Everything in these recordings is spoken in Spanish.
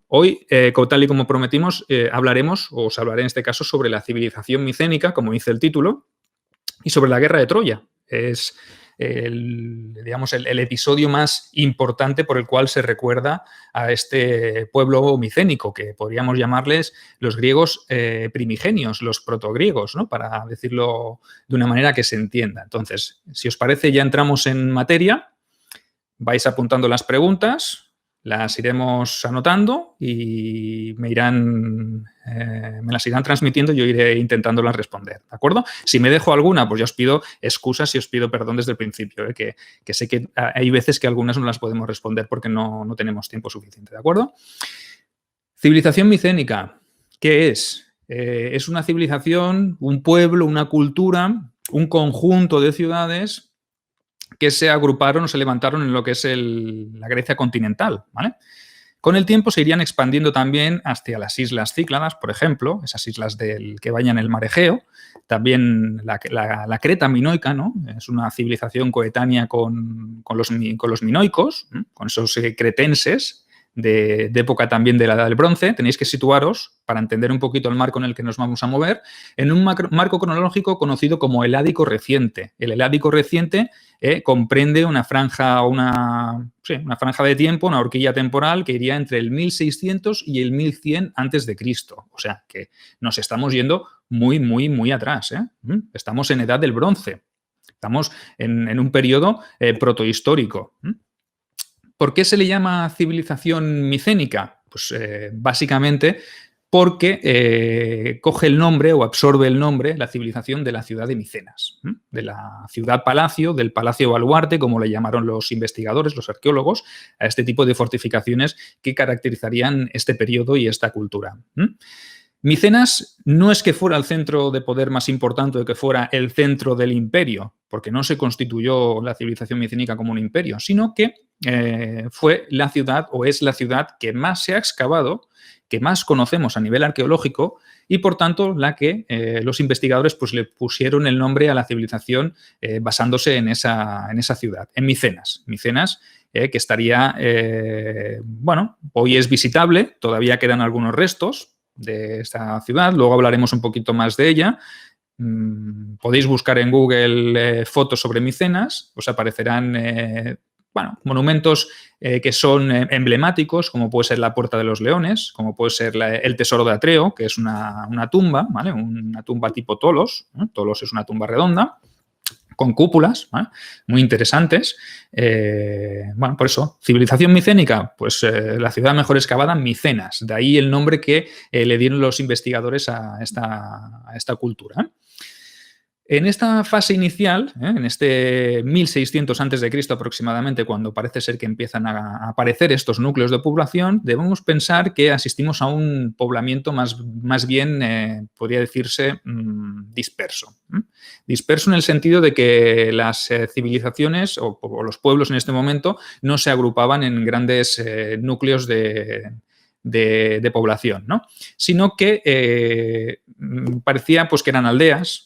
Hoy, tal y como prometimos, hablaremos, o os hablaré en este caso, sobre la civilización micénica, como dice el título, y sobre la guerra de Troya. Es digamos, el episodio más importante por el cual se recuerda a este pueblo micénico, que podríamos llamarles los griegos primigenios, los protogriegos, ¿no? Para decirlo de una manera que se entienda. Entonces, si os parece, ya entramos en materia. Vais apuntando las preguntas, las iremos anotando y me las irán transmitiendo y yo iré intentándolas responder, ¿de acuerdo? Si me dejo alguna, pues ya os pido excusas y os pido perdón desde el principio, que sé que hay veces que algunas no las podemos responder porque no tenemos tiempo suficiente, ¿de acuerdo? Civilización micénica, ¿qué es? Es una civilización, un pueblo, una cultura, un conjunto de ciudades que se agruparon o se levantaron en lo que es la Grecia continental, ¿vale? Con el tiempo se irían expandiendo también hacia las islas Cícladas, por ejemplo, esas islas que bañan el mar Egeo, también la Creta minoica, ¿no? Es una civilización coetánea con los minoicos, ¿no? Con esos cretenses de época también de la Edad del Bronce. Tenéis que situaros, para entender un poquito el marco en el que nos vamos a mover, en un marco cronológico conocido como el Heládico reciente. El Heládico reciente comprende una franja de tiempo, una horquilla temporal que iría entre el 1600 y el 1100 a.C. O sea, que nos estamos yendo muy, muy, muy atrás, ¿eh? Estamos en Edad del Bronce. Estamos en un periodo protohistórico. ¿Por qué se le llama civilización micénica? Pues básicamente porque coge el nombre o absorbe el nombre, la civilización de la ciudad de Micenas, de la ciudad-palacio, del palacio baluarte, como le llamaron los investigadores, los arqueólogos, a este tipo de fortificaciones que caracterizarían este periodo y esta cultura. Micenas no es que fuera el centro de poder más importante o que fuera el centro del imperio, porque no se constituyó la civilización micénica como un imperio, sino que fue la ciudad o es la ciudad que más se ha excavado, que más conocemos a nivel arqueológico y, por tanto, la que los investigadores pues, le pusieron el nombre a la civilización basándose en esa ciudad, en Micenas. Micenas, que estaría, bueno, hoy es visitable, todavía quedan algunos restos de esta ciudad, luego hablaremos un poquito más de ella. Podéis buscar en Google fotos sobre Micenas, os aparecerán monumentos que son emblemáticos, como puede ser la Puerta de los Leones, como puede ser el Tesoro de Atreo, que es una tumba, ¿vale? Una tumba tipo Tolos, ¿no? Tolos es una tumba redonda, con cúpulas, ¿vale? Muy interesantes. Por eso, civilización micénica, pues la ciudad mejor excavada, Micenas. De ahí el nombre que le dieron los investigadores a esta cultura. En esta fase inicial, en este 1600 a.C. aproximadamente, cuando parece ser que empiezan a aparecer estos núcleos de población, debemos pensar que asistimos a un poblamiento más bien, podría decirse, disperso. Disperso en el sentido de que las civilizaciones o los pueblos en este momento no se agrupaban en grandes núcleos de población, ¿no? Sino que parecía pues, que eran aldeas.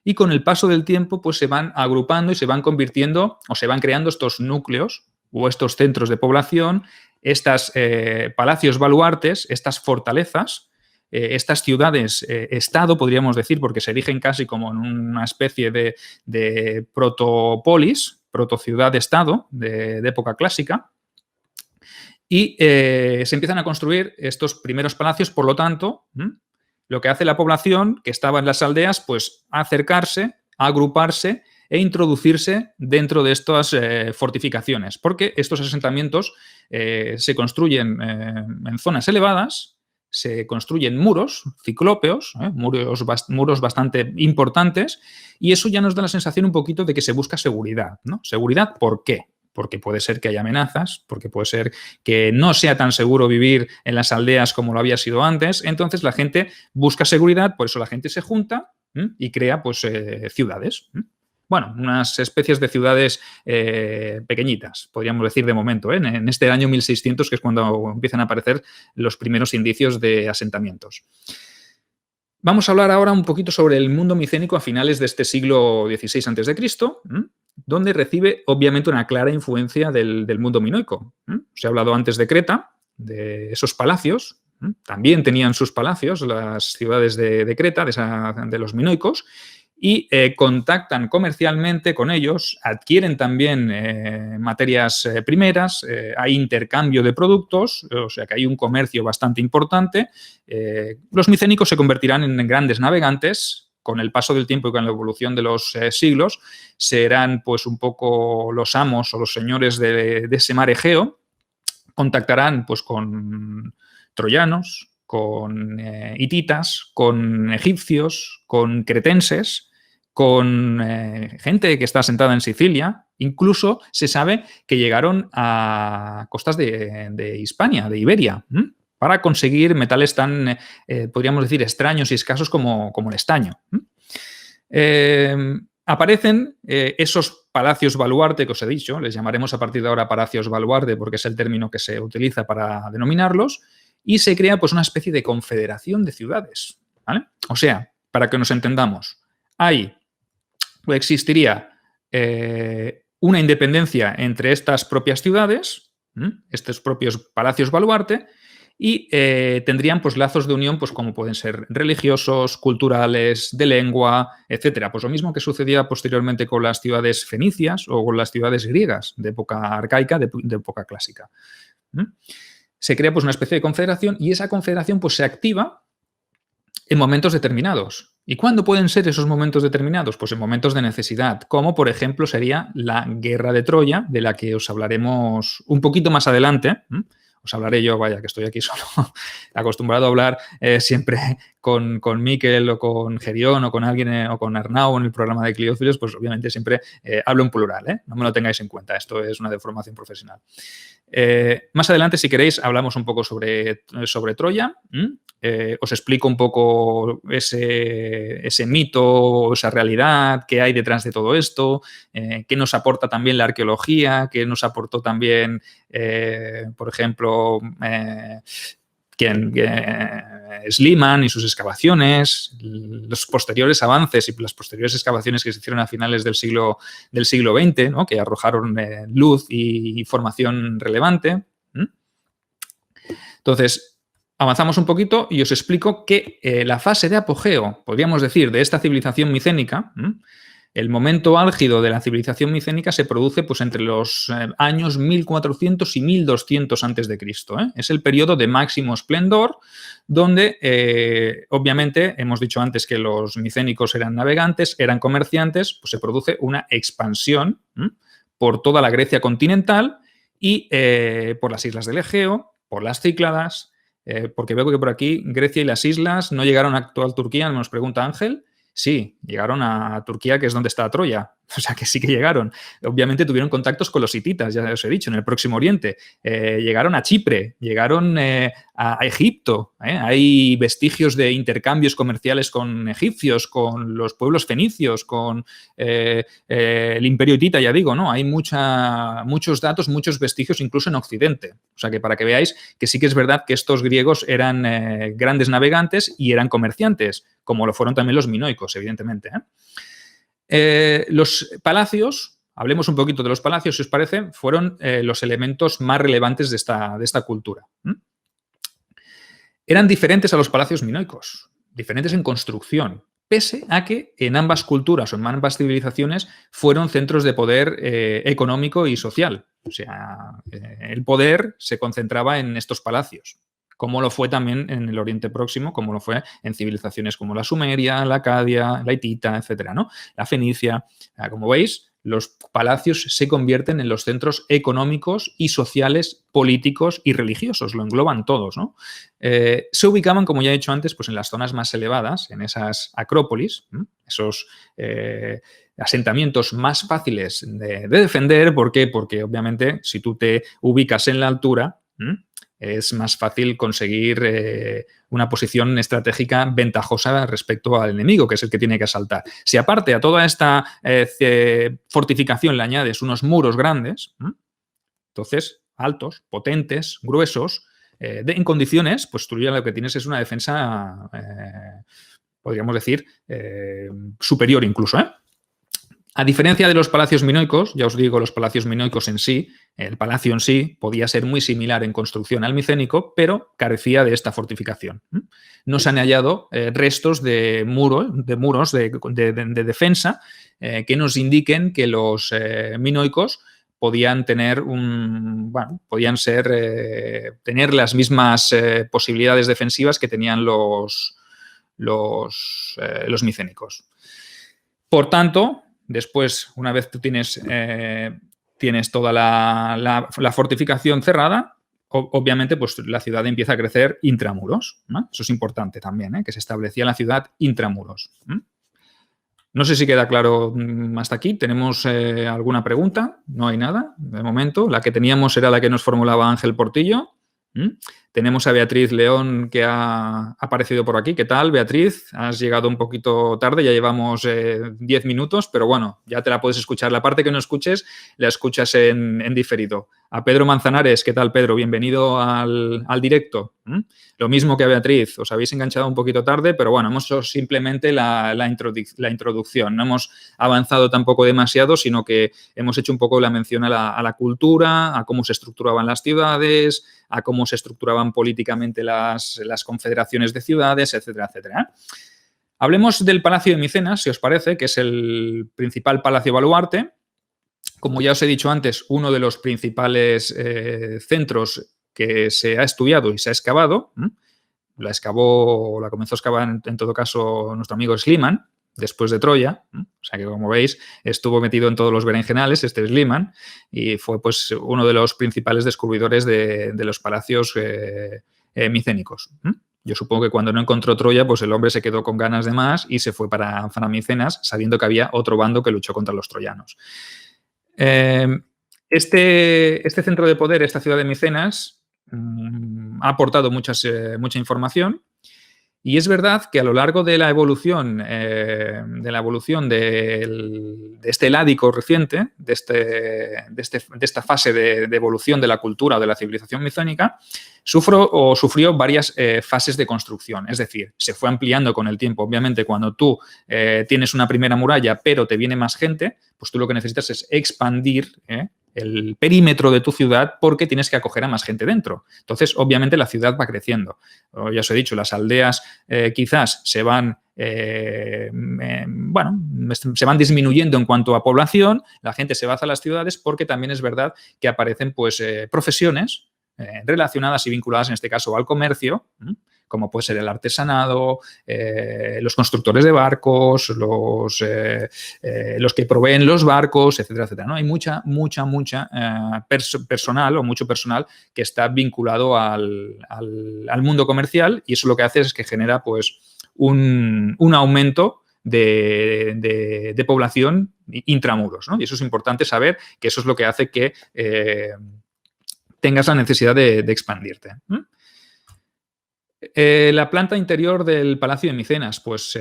Y con el paso del tiempo pues, se van agrupando y se van convirtiendo o se van creando estos núcleos o estos centros de población, estos palacios baluartes, estas fortalezas, estas ciudades-estado, podríamos decir, porque se erigen casi como en una especie de protopolis, protociudad-estado de época clásica. Y se empiezan a construir estos primeros palacios, por lo tanto, lo que hace la población que estaba en las aldeas, pues acercarse, agruparse e introducirse dentro de estas fortificaciones, porque estos asentamientos se construyen en zonas elevadas, se construyen muros ciclópeos, muros bastante importantes, y eso ya nos da la sensación un poquito de que se busca seguridad, ¿no? ¿Seguridad por qué? Porque puede ser que haya amenazas, porque puede ser que no sea tan seguro vivir en las aldeas como lo había sido antes. Entonces la gente busca seguridad, por eso la gente se junta y crea pues, ciudades. Bueno, unas especies de ciudades pequeñitas, podríamos decir de momento, en este año 1600, que es cuando empiezan a aparecer los primeros indicios de asentamientos. Vamos a hablar ahora un poquito sobre el mundo micénico a finales de este siglo XVI a.C., donde recibe obviamente una clara influencia del mundo minoico. Os he hablado antes de Creta, de esos palacios. También tenían sus palacios las ciudades de Creta, de los minoicos, y contactan comercialmente con ellos, adquieren también materias primeras, hay intercambio de productos, o sea que hay un comercio bastante importante. Los micénicos se convertirán en grandes navegantes. Con el paso del tiempo y con la evolución de los siglos, serán pues un poco los amos o los señores de ese mar Egeo. Contactarán pues con troyanos, con hititas, con egipcios, con cretenses, con gente que está asentada en Sicilia. Incluso se sabe que llegaron a costas de Hispania, de Iberia, para conseguir metales tan, podríamos decir, extraños y escasos como el estaño. Aparecen esos palacios baluarte que os he dicho, les llamaremos a partir de ahora palacios baluarte porque es el término que se utiliza para denominarlos, y se crea pues una especie de confederación de ciudades, ¿vale? O sea, para que nos entendamos, existiría una independencia entre estas propias ciudades, estos propios palacios baluarte, y tendrían pues lazos de unión pues como pueden ser religiosos, culturales, de lengua, etcétera. Pues lo mismo que sucedía posteriormente con las ciudades fenicias o con las ciudades griegas de época arcaica, de época clásica. Se crea pues una especie de confederación y esa confederación pues se activa en momentos determinados. ¿Y cuándo pueden ser esos momentos determinados? Pues en momentos de necesidad, como por ejemplo sería la Guerra de Troya, de la que os hablaremos un poquito más adelante. Os hablaré yo, vaya, que estoy aquí solo, acostumbrado a hablar siempre con Miquel o con Gerión o con alguien o con Arnau en el programa de Cliófilos, pues obviamente siempre hablo en plural, no me lo tengáis en cuenta, esto es una deformación profesional. Más adelante, si queréis, hablamos un poco sobre Troya. Os explico un poco ese mito, esa realidad, qué hay detrás de todo esto, qué nos aporta también la arqueología, qué nos aportó también, por ejemplo, Schliemann y sus excavaciones, los posteriores avances y las posteriores excavaciones que se hicieron a finales del siglo XX, ¿no? Que arrojaron luz y información relevante. Entonces, avanzamos un poquito y os explico que la fase de apogeo, podríamos decir, de esta civilización micénica, el momento álgido de la civilización micénica se produce pues, entre los años 1400 y 1200 a.C. Es el periodo de máximo esplendor donde, obviamente, hemos dicho antes que los micénicos eran navegantes, eran comerciantes, pues se produce una expansión por toda la Grecia continental y por las islas del Egeo, por las Cícladas, porque veo que por aquí Grecia y las islas no llegaron a actual Turquía, nos pregunta Ángel. Sí, llegaron a Turquía, que es donde está Troya. O sea, que sí que llegaron. Obviamente tuvieron contactos con los hititas, ya os he dicho, en el Próximo Oriente. Llegaron a Chipre, llegaron a Egipto. Hay vestigios de intercambios comerciales con egipcios, con los pueblos fenicios, con el Imperio hitita, ya digo, ¿no? Hay muchos datos, muchos vestigios, incluso en Occidente. O sea, que para que veáis que sí que es verdad que estos griegos eran grandes navegantes y eran comerciantes, como lo fueron también los minoicos, evidentemente. Los palacios, hablemos un poquito de los palacios, si os parece, fueron los elementos más relevantes de esta cultura. Eran diferentes a los palacios minoicos, diferentes en construcción, pese a que en ambas culturas o en ambas civilizaciones fueron centros de poder económico y social. O sea, el poder se concentraba en estos palacios, como lo fue también en el Oriente Próximo, como lo fue en civilizaciones como la Sumeria, la Acadia, la Hitita, etcétera, ¿no? La Fenicia. Como veis, los palacios se convierten en los centros económicos y sociales, políticos y religiosos, lo engloban todos, ¿no? Se ubicaban, como ya he dicho antes, pues en las zonas más elevadas, en esas acrópolis, esos asentamientos más fáciles de defender. ¿Por qué? Porque obviamente si tú te ubicas en la altura, es más fácil conseguir una posición estratégica ventajosa respecto al enemigo, que es el que tiene que asaltar. Si aparte a toda esta fortificación le añades unos muros grandes, entonces altos, potentes, gruesos, en condiciones, pues tú ya lo que tienes es una defensa, podríamos decir, superior incluso, A diferencia de los palacios minoicos, ya os digo, los palacios minoicos en sí El palacio en sí podía ser muy similar en construcción al micénico, pero carecía de esta fortificación. No se han hallado restos de muros de defensa que nos indiquen que los minoicos podían tener tener las mismas posibilidades defensivas que tenían los micénicos. Por tanto, después, una vez tú tienes toda la fortificación cerrada, obviamente pues la ciudad empieza a crecer intramuros, ¿no? Eso es importante también, que se establecía la ciudad intramuros. No sé si queda claro hasta aquí. ¿Tenemos alguna pregunta? No hay nada, de momento. La que teníamos era la que nos formulaba Ángel Portillo. Tenemos a Beatriz León, que ha aparecido por aquí. ¿Qué tal, Beatriz? Has llegado un poquito tarde, ya llevamos 10 minutos, pero bueno, ya te la puedes escuchar. La parte que no escuches, la escuchas en diferido. A Pedro Manzanares, ¿qué tal, Pedro? Bienvenido al directo. Lo mismo que a Beatriz, os habéis enganchado un poquito tarde, pero bueno, hemos hecho simplemente la introducción. No hemos avanzado tampoco demasiado, sino que hemos hecho un poco la mención a la cultura, a cómo se estructuraban las ciudades, a cómo se estructuraban políticamente las confederaciones de ciudades, etcétera, etcétera. Hablemos del Palacio de Micenas, si os parece, que es el principal palacio baluarte. Como ya os he dicho antes, uno de los principales centros que se ha estudiado y se ha excavado, la comenzó a excavar en todo caso nuestro amigo Schliemann, después de Troya. O sea que, como veis, estuvo metido en todos los berenjenales, este Schliemann, y fue pues uno de los principales descubridores de los palacios micénicos. Yo supongo que cuando no encontró Troya, pues el hombre se quedó con ganas de más y se fue para Micenas, sabiendo que había otro bando que luchó contra los troyanos. Este centro de poder, esta ciudad de Micenas, ha aportado mucha información, y es verdad que a lo largo de la evolución de este ládico reciente, de esta fase de evolución de la cultura o de la civilización micénica, sufrió varias fases de construcción. Es decir, se fue ampliando con el tiempo. Obviamente, cuando tú tienes una primera muralla, pero te viene más gente, pues tú lo que necesitas es expandir el perímetro de tu ciudad, porque tienes que acoger a más gente dentro. Entonces, obviamente, la ciudad va creciendo. Ya os he dicho, las aldeas quizás se van disminuyendo en cuanto a población, la gente se va hacia las ciudades, porque también es verdad que aparecen pues, profesiones relacionadas y vinculadas, en este caso, al comercio, como puede ser el artesanado, los constructores de barcos, los que proveen los barcos, etcétera, etcétera, ¿no? Hay mucho personal que está vinculado al mundo comercial, y eso lo que hace es que genera pues, un aumento de población intramuros, ¿no? Y eso es importante saber, que eso es lo que hace que tengas la necesidad de expandirte. La planta interior del Palacio de Micenas, pues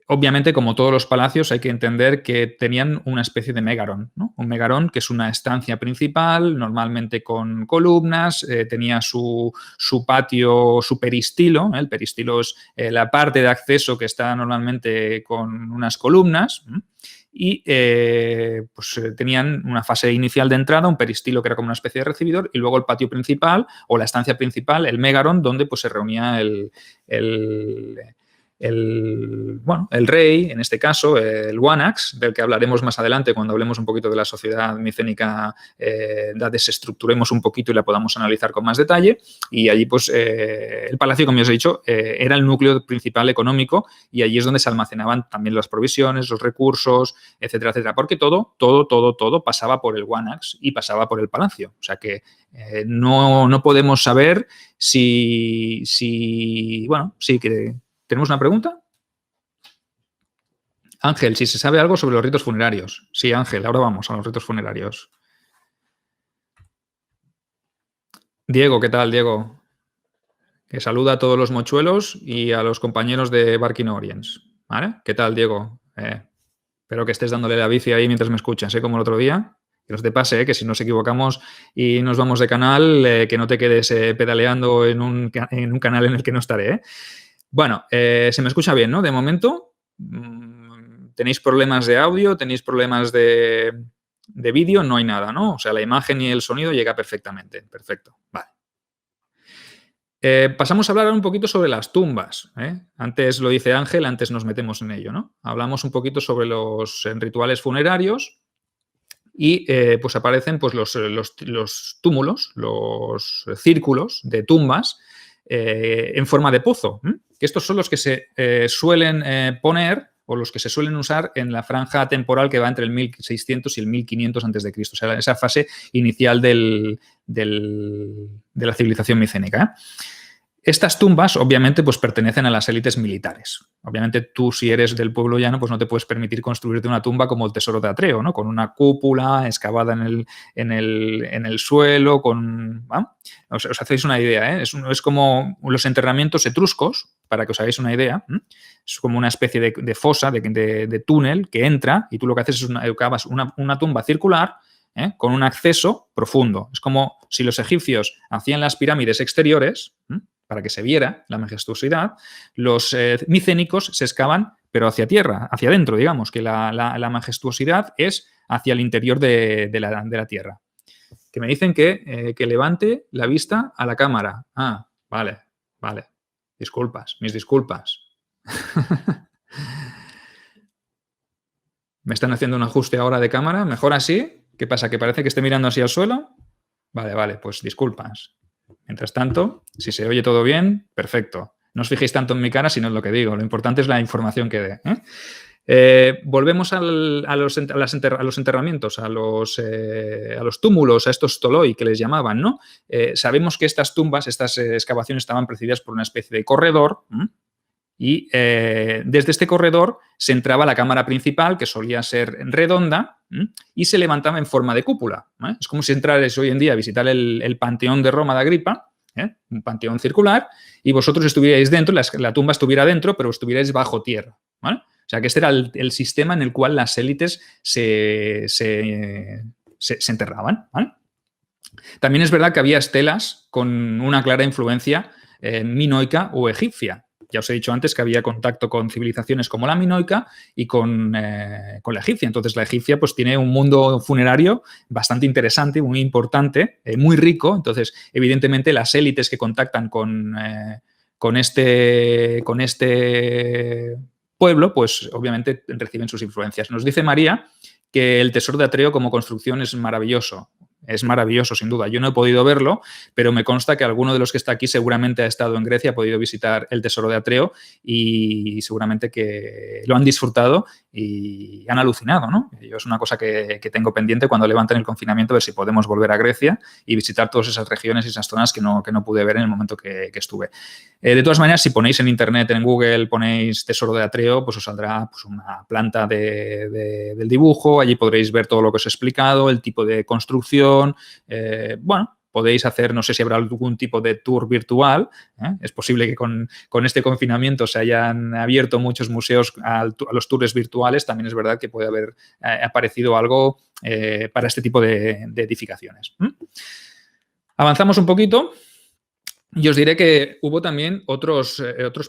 obviamente, como todos los palacios, hay que entender que tenían una especie de megarón, ¿no? Un megarón, que es una estancia principal, normalmente con columnas, tenía su patio, su peristilo. El peristilo es la parte de acceso que está normalmente con unas columnas. Y tenían una fase inicial de entrada, un peristilo que era como una especie de recibidor, y luego el patio principal o la estancia principal, el megarón, donde pues, se reunía el rey, en este caso, el Wanax, del que hablaremos más adelante cuando hablemos un poquito de la sociedad micénica, la desestructuremos un poquito y la podamos analizar con más detalle. Y allí, pues, el palacio, como ya os he dicho, era el núcleo principal económico, y allí es donde se almacenaban también las provisiones, los recursos, etcétera, etcétera, porque todo pasaba por el Wanax y pasaba por el palacio. O sea que no podemos saber si que... ¿Tenemos una pregunta? Ángel, si se sabe algo sobre los ritos funerarios. Sí, Ángel, ahora vamos a los ritos funerarios. Diego, ¿qué tal, Diego? Que saluda a todos los mochuelos y a los compañeros de Barking Orients. ¿Vale? ¿Qué tal, Diego? Espero que estés dándole la bici ahí mientras me escuchas, como el otro día. Que no te pase, que si nos equivocamos y nos vamos de canal, que no te quedes pedaleando en un canal en el que no estaré. Bueno, se me escucha bien, ¿no? De momento, ¿tenéis problemas de audio? ¿Tenéis problemas de de vídeo no hay nada, ¿no? O sea, la imagen y el sonido llega perfectamente. Perfecto, vale. Pasamos a hablar un poquito sobre las tumbas. Antes lo dice Ángel, antes nos metemos en ello, ¿no? Hablamos un poquito sobre los rituales funerarios y pues aparecen pues, los túmulos, los círculos de tumbas en forma de pozo. Que estos son los que se suelen poner o los que se suelen usar en la franja temporal que va entre el 1600 y el 1500 a.C. O sea, esa fase inicial de la civilización micénica. Estas tumbas, obviamente, pues pertenecen a las élites militares. Obviamente, tú, si eres del pueblo llano, pues no te puedes permitir construirte una tumba como el Tesoro de Atreo, ¿no? Con una cúpula excavada en el suelo, con... ¿ah? Os hacéis una idea, ¿eh? Es como los enterramientos etruscos, para que os hagáis una idea. Es como una especie de fosa, de túnel que entra y tú lo que haces es cavas una tumba circular, con un acceso profundo. Es como si los egipcios hacían las pirámides exteriores, para que se viera la majestuosidad, los micénicos se excavan, pero hacia tierra, hacia adentro, digamos, que la majestuosidad es hacia el interior de la tierra. Que me dicen que levante la vista a la cámara. Ah, vale. Disculpas, mis disculpas. ¿Me están haciendo un ajuste ahora de cámara? ¿Mejor así? ¿Qué pasa? ¿Que parece que esté mirando así al suelo? Vale, pues disculpas. Mientras tanto, si se oye todo bien, perfecto. No os fijéis tanto en mi cara, sino en lo que digo. Lo importante es la información que dé. Volvemos a los enterramientos, a los túmulos, a estos toloi que les llamaban, ¿no? Sabemos que estas tumbas, estas excavaciones estaban precedidas por una especie de corredor. Y desde este corredor se entraba a la cámara principal, que solía ser redonda, y se levantaba en forma de cúpula. Es como si entrarais hoy en día a visitar el Panteón de Roma de Agripa, un panteón circular, y vosotros estuvierais dentro, la tumba estuviera dentro, pero estuvierais bajo tierra. ¿Vale? O sea, que este era el sistema en el cual las élites se enterraban. ¿Vale? También es verdad que había estelas con una clara influencia minoica o egipcia. Ya os he dicho antes que había contacto con civilizaciones como la minoica y con la egipcia. Entonces, la egipcia pues, tiene un mundo funerario bastante interesante, muy importante, muy rico. Entonces, evidentemente, las élites que contactan con este pueblo, pues obviamente reciben sus influencias. Nos dice María que el Tesoro de Atreo como construcción es maravilloso. Es maravilloso, sin duda. Yo no he podido verlo, pero me consta que alguno de los que está aquí seguramente ha estado en Grecia, ha podido visitar el Tesoro de Atreo y seguramente que lo han disfrutado y han alucinado, ¿no? Yo es una cosa que tengo pendiente cuando levanten el confinamiento, ver si podemos volver a Grecia y visitar todas esas regiones y esas zonas que no pude ver en el momento que estuve. De todas maneras, si ponéis en internet, en Google, ponéis Tesoro de Atreo, pues os saldrá pues, una planta del dibujo, allí podréis ver todo lo que os he explicado, el tipo de construcción. Bueno, podéis hacer, no sé si habrá algún tipo de tour virtual. Es posible que con este confinamiento se hayan abierto muchos museos a los tours virtuales. También es verdad que puede haber aparecido algo para este tipo de edificaciones. Avanzamos un poquito. Y os diré que hubo también otros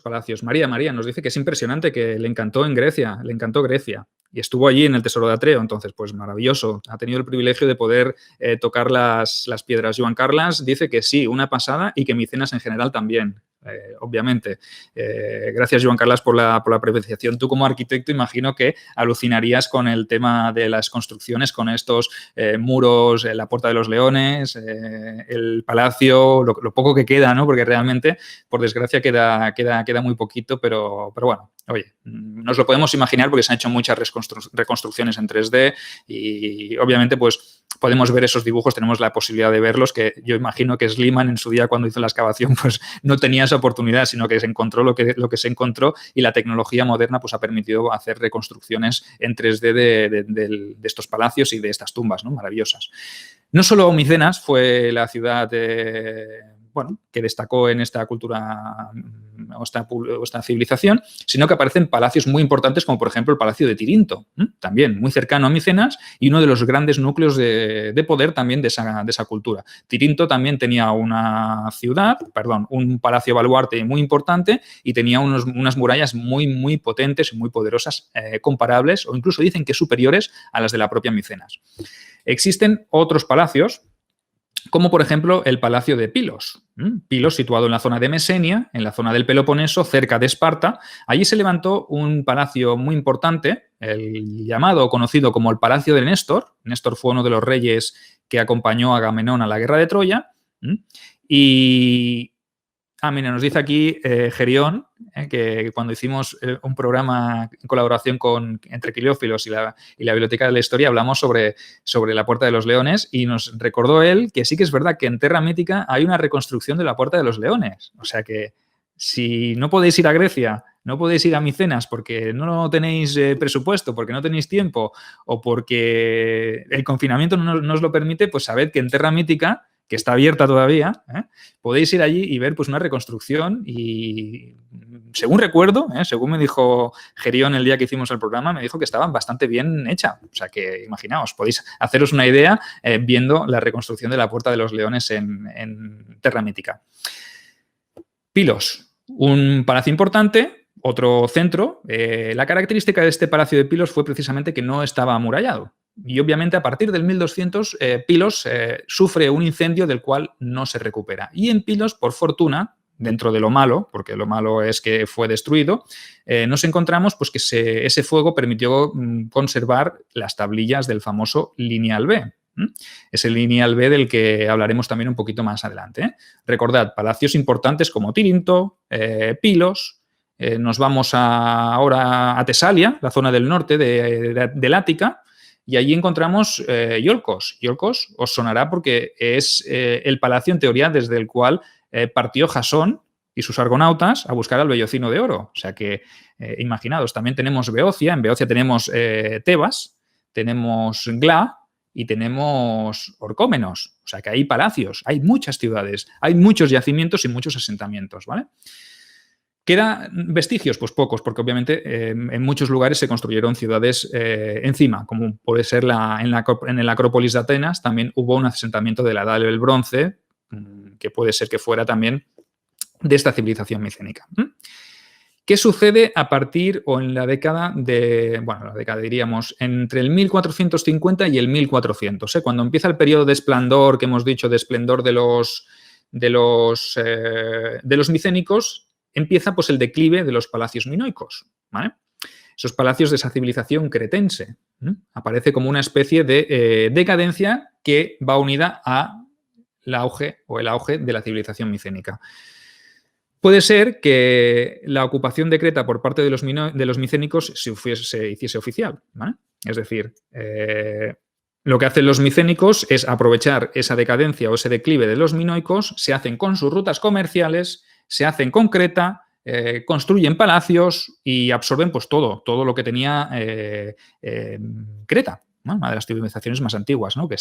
palacios. María nos dice que es impresionante, que le encantó Grecia. Y estuvo allí en el Tesoro de Atreo, entonces, pues maravilloso. Ha tenido el privilegio de poder tocar las piedras. Joan Carles dice que sí, una pasada y que Micenas en general también, obviamente. Gracias, Joan Carles, por la apreciación. Tú como arquitecto imagino que alucinarías con el tema de las construcciones, con estos muros, la Puerta de los Leones, el palacio, lo poco que queda, ¿no? Porque realmente, por desgracia, queda muy poquito, pero bueno, oye, nos lo podemos imaginar porque se han hecho muchas reconstrucciones en 3D y obviamente pues podemos ver esos dibujos, tenemos la posibilidad de verlos, que yo imagino que Schliemann en su día cuando hizo la excavación pues no tenía esa oportunidad, sino que se encontró lo que se encontró y la tecnología moderna pues ha permitido hacer reconstrucciones en 3D de estos palacios y de estas tumbas, ¿no? Maravillosas. No solo Micenas fue la ciudad bueno, que destacó en esta cultura o esta civilización, sino que aparecen palacios muy importantes como, por ejemplo, el Palacio de Tirinto, también muy cercano a Micenas y uno de los grandes núcleos de poder también de esa cultura. Tirinto también tenía un palacio baluarte muy importante y tenía unas murallas muy, muy potentes y muy poderosas, comparables o incluso dicen que superiores a las de la propia Micenas. Existen otros palacios, como por ejemplo el Palacio de Pilos. Pilos, situado en la zona de Mesenia, en la zona del Peloponeso, cerca de Esparta. Allí se levantó un palacio muy importante, el llamado o conocido como el Palacio de Néstor. Néstor fue uno de los reyes que acompañó a Agamenón a la guerra de Troya. Y mira, nos dice aquí Gerión, que cuando hicimos un programa en colaboración entre Quiliófilos y la Biblioteca de la Historia hablamos sobre la Puerta de los Leones y nos recordó él que sí que es verdad que en Terra Mítica hay una reconstrucción de la Puerta de los Leones. O sea que si no podéis ir a Grecia, no podéis ir a Micenas porque no tenéis presupuesto, porque no tenéis tiempo o porque el confinamiento no os lo permite, pues sabed que en Terra Mítica, que está abierta todavía, podéis ir allí y ver pues una reconstrucción y, según recuerdo, según me dijo Gerión el día que hicimos el programa, me dijo que estaba bastante bien hecha. O sea que, imaginaos, podéis haceros una idea viendo la reconstrucción de la Puerta de los Leones en Terra Mítica. Pilos, un palacio importante, otro centro. La característica de este Palacio de Pilos fue precisamente que no estaba amurallado. Y obviamente a partir del 1200 Pilos sufre un incendio del cual no se recupera. Y en Pilos, por fortuna, dentro de lo malo, porque lo malo es que fue destruido, nos encontramos pues, que ese fuego permitió conservar las tablillas del famoso Lineal B. Es el Lineal B del que hablaremos también un poquito más adelante. Recordad, palacios importantes como Tirinto, Pilos. Nos vamos ahora a Tesalia, la zona del norte del Ática, y allí encontramos Iolcos. Iolcos os sonará porque es el palacio, en teoría, desde el cual partió Jasón y sus argonautas a buscar al vellocino de oro. O sea que, imaginaos, también tenemos Beocia. En Beocia tenemos Tebas, tenemos Gla y tenemos Orcómenos. O sea que hay palacios, hay muchas ciudades, hay muchos yacimientos y muchos asentamientos, ¿vale? ¿Quedan vestigios? Pues pocos, porque obviamente en muchos lugares se construyeron ciudades encima, como puede ser en el Acrópolis de Atenas, también hubo un asentamiento de la Edad del Bronce, que puede ser que fuera también de esta civilización micénica. ¿Qué sucede a partir o en la década diríamos, entre el 1450 y el 1400? Cuando empieza el periodo de esplendor que hemos dicho, de esplendor de los micénicos, empieza pues el declive de los palacios minoicos, ¿vale? Esos palacios de esa civilización cretense. Aparece como una especie de decadencia que va unida a el auge de la civilización micénica. Puede ser que la ocupación de Creta por parte de los micénicos se hiciese oficial, ¿vale? Es decir, lo que hacen los micénicos es aprovechar esa decadencia o ese declive de los minoicos, se hacen con sus rutas comerciales, se hacen con Creta, construyen palacios y absorben pues todo lo que tenía Creta, ¿no? Una de las civilizaciones más antiguas, ¿no? Que